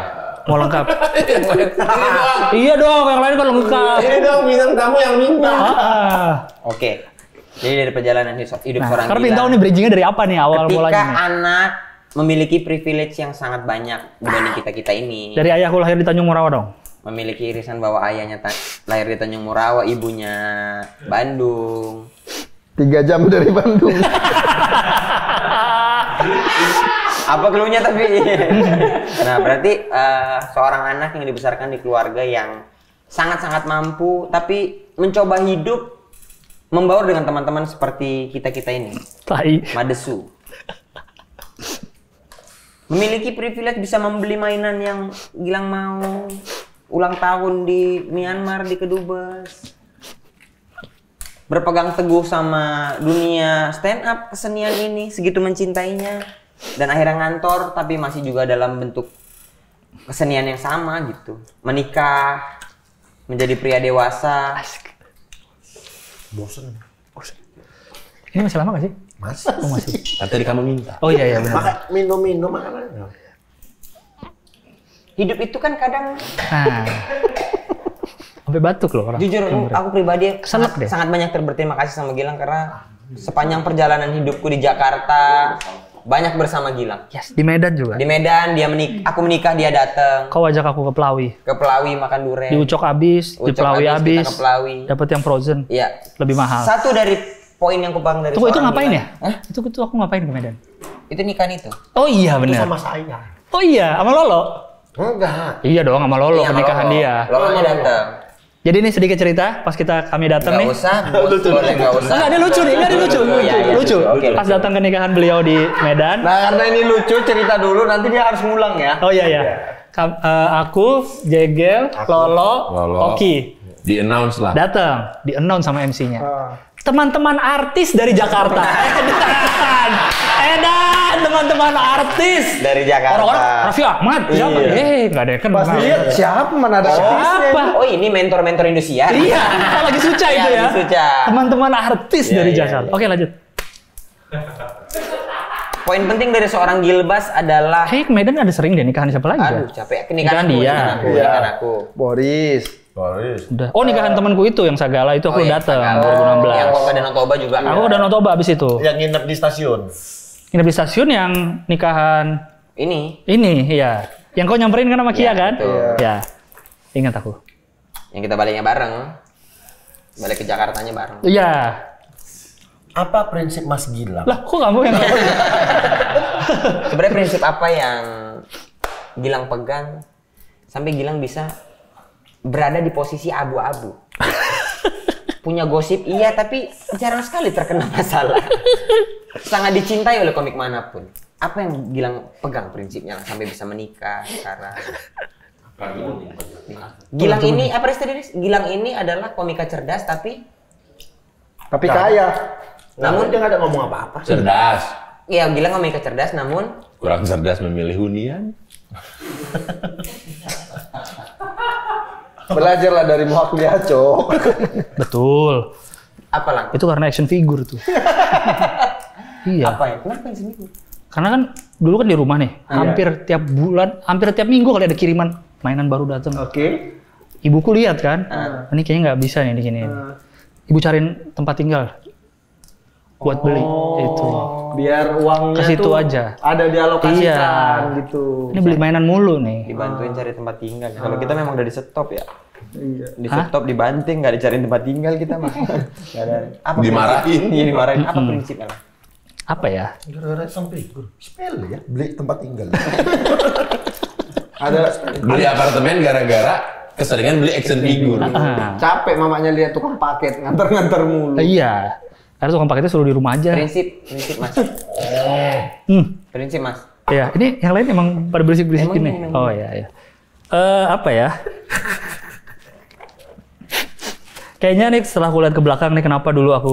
Mau lengkap. Iya dong, yang lain kan lengkap. Ini dong bintang tamu yang minta. Oke. Jadi dari perjalanan hidup Nah, seorang karena pengen tahu Gilang, nih bridgingnya dari apa nih awal ketika mulanya. anak memiliki privilege yang sangat banyak dibanding kita ini. Dari ayahku lahir di Tanjung Morawa dong. Memiliki irisan bahwa ayahnya lahir di Tanjung Morawa, ibunya Bandung. 3 jam dari Bandung. Apa keluhnya tapi? Nah, berarti seorang anak yang dibesarkan di keluarga yang sangat-sangat mampu, tapi mencoba hidup membaur dengan teman-teman seperti kita-kita ini. Tai. Madesu. Memiliki privilege bisa membeli mainan yang Gilang mau. Ulang tahun di Myanmar, di Kedubes. Berpegang teguh sama dunia stand up kesenian ini, segitu mencintainya. Dan akhirnya ngantor, tapi masih juga dalam bentuk kesenian yang sama gitu. Menikah, menjadi pria dewasa. Bosen. Ini masih lama gak sih? Mas. Oh masih. Tadi kamu minta. Oh iya benar. Maka minum makanan. Hidup itu kan kadang, Nah. Sampai batuk loh orang. jujur aku pribadi Keselak deh. sangat banyak berterima kasih sama Gilang karena sepanjang perjalanan hidupku di Jakarta, Banyak bersama Gilang. Yes, di Medan juga. Di Medan dia aku menikah dia datang. Kau ajak aku ke Pelawi. Ke Pelawi makan durian. Di Ucok habis, di Ucok Pelawi habis, habis. kita ke Pelawi. Dapat yang frozen. Iya. Lebih mahal. Satu dari poin yang kupang dari Tunggu, itu seorang ngapain Gilang. ya? Hah? Itu aku ngapain ke Medan? Itu nikahan itu. Oh iya Itu benar. sama saya. Oh iya, sama Lolo. Enggak. Iya dong, sama Lolo Iya, pernikahan Lolo. dia. Lolonya datang. Jadi ini sedikit cerita pas kami datang nih. Nggak usah, boleh nggak usah. Enggak, ini lucu nih, ini lucu. Iya, iya. Lucu. Oke, Pas lucu. datang ke nikahan beliau di Medan. Nah, karena ini lucu, cerita dulu, nanti dia harus ngulang ya. Oh iya iya. Aku, Jegel, Lolo, Oki Di-announce lah. datang, di-announce sama MC-nya. Teman-teman artis dari Jakarta. Edan, teman-teman artis Dari Jakarta. Orang-orang Raffi Ahmad, siapa? Nggak ada yang kenal. Pas dilihat siapa mana ada artisnya. Siapa? Oh ini mentor-mentor Indosiar. Iya, lagi suca Iya, itu ya. lagi suca. Teman-teman artis Iya, dari iya, Jakarta. iya. Oke, lanjut. Poin penting dari seorang Gilbas adalah Kayaknya ke Medan ada sering deh nikahan siapa lagi aduh ya? capek Nikahan nikahan dia. nikahan aku. Boris. Udah. Oh, nikahan temanku itu yang Sagala itu aku iya, datang Sagala. 2016. Yang kok ke Danau Toba juga. Aku udah Notoba abis itu. Yang nginep di stasiun. Nginep di stasiun yang nikahan Ini ini, iya. Yang kau nyamperin kan sama Kia Iya, kan? betul. Ya. Ingat aku. yang kita baliknya bareng. Balik ke Jakartanya bareng. Iya. Apa prinsip Mas Gilang? Lah, kok kamu yang ngomong? Sebenarnya prinsip apa yang Gilang pegang sampai Gilang bisa berada di posisi abu-abu? Punya gosip iya, tapi jarang sekali terkena masalah. Sangat dicintai oleh komik manapun. Apa yang Gilang pegang prinsipnya sampai bisa menikah sekarang? Gilang ini apa tadi? Gilang ini adalah komika cerdas tapi kaya. Namun dia nggak ada ngomong apa-apa. Cerdas. ya Gilang komika cerdas namun Kurang cerdas memilih hunian. Belajarlah dari Mohak Liaco. Betul. apa lang? Itu karena action figure tuh. Iya. Apa ya? Kenapa yang seminggu? Karena kan dulu kan di rumah nih, hampir tiap bulan, hampir tiap minggu kali ada kiriman mainan baru datang. Oke. Ibuku lihat kan, ini kayaknya nggak bisa nih diginiin. Ibu cariin tempat tinggal buat beli itu. Biar uangnya Ke situ tuh aja. ada dialokasikan Iya. gitu. Ini beli mainan mulu nih. Dibantuin cari tempat tinggal. Kalau kita memang udah di stop ya. Iya. Di stop dibanting, nggak dicariin tempat tinggal kita mah. Nggak ada. Apa Dimarahin. Iya dimarahin. Apa prinsipnya lah? Apa ya? Gara-gara sampai spell ya, beli tempat tinggal. Ada Beli apartemen gara-gara keseringan beli action figure. capek mamanya lihat tukang paket nganter-nganter mulu. Iya. Karena tukang paketnya suruh di rumah aja. Prinsip mas. Prinsip mas. Iya, ini yang lain emang pada berisik-berisik Emang gini. ini, Oh iya, iya. Apa ya? Kayaknya nih setelah aku lihat ke belakang nih kenapa dulu aku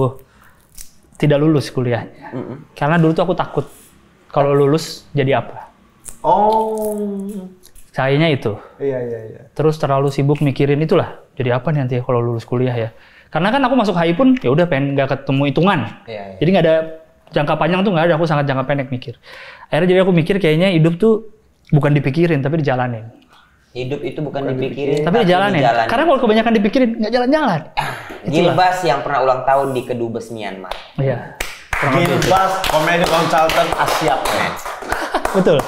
tidak lulus kuliahnya. Karena dulu tuh aku takut kalau lulus jadi apa. Oh. Kayaknya itu. Iya. Terus terlalu sibuk mikirin itulah. Jadi apa nih nanti kalau lulus kuliah ya? Karena kan aku masuk HI pun ya udah pengen nggak ketemu hitungan. Iya. Jadi nggak ada jangka panjang tuh nggak ada. Aku sangat jangka pendek mikir. Akhirnya jadi aku mikir kayaknya hidup tuh bukan dipikirin tapi dijalanin. Hidup itu bukan dipikirin, Tapi dijalanin. Karena kalau kebanyakan dipikirin nggak jalan-jalan. Gilbas yang pernah ulang tahun di Kedubes Myanmar. Iya. Kurang lebih. Gilbas, komedi consultant Asia. Betul.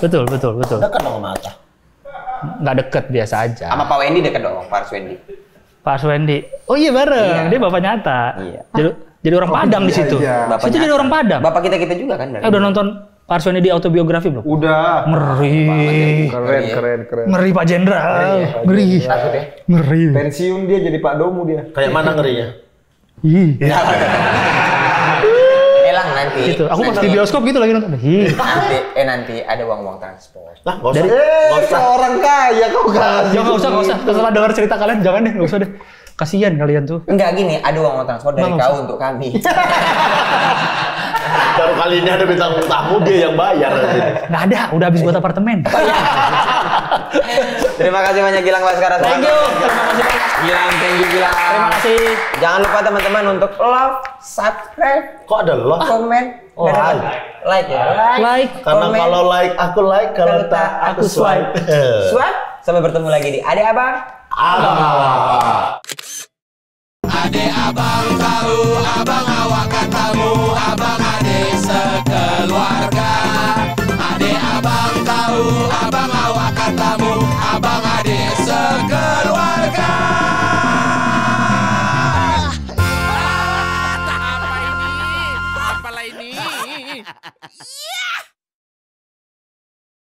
Betul. Dekat dong sama Atta. Nggak deket biasa aja. Sama Pak Wendy dekat dong, Pak Wendy. Pak Swendi. Oh iya bareng. Iya. Dia bapak nyata. Iya. Jadi orang Padang di situ. iya. Situ jadi orang Padang. Bapak kita juga kan dari. Udah nonton Pak Swendi di autobiografi belum? Udah. Ngeri. Keren. Ngeri Pak Jenderal. Ngeri. Takut ya? Ngeri. Pensiun dia jadi Pak Domu dia. Kayak mana ngerinya? Ih. Elang nanti. Gitu. Aku pas di bioskop gitu lagi nonton. Ih. Nanti ada uang transport. Lah, nggak usah. Nggak usah. Orang kaya kau kasih. Ya nggak usah. Setelah dengar cerita kalian jangan deh, nggak usah deh. Kasihan kalian tuh. Enggak gini, ada uang transport dari Nggak kau usah. untuk kami. Baru kali ini ada bintang tamu dia yang bayar. Nggak ada, udah habis buat apartemen. Terima kasih banyak Gilang Baskara. Thank you. Terima kasih banyak. Gilang, thank you Gilang. Terima kasih. Jangan lupa teman-teman untuk love, subscribe, Kok ada lo? komen, dan like ya. Like. Karena komen. kalau like, aku like. Kalau tak, aku swipe. Swipe. Sampai bertemu lagi di Ade Abang. Ade abang tahu, abang awak katamu, abang ade sekeluarga. abang awak katamu, abang ade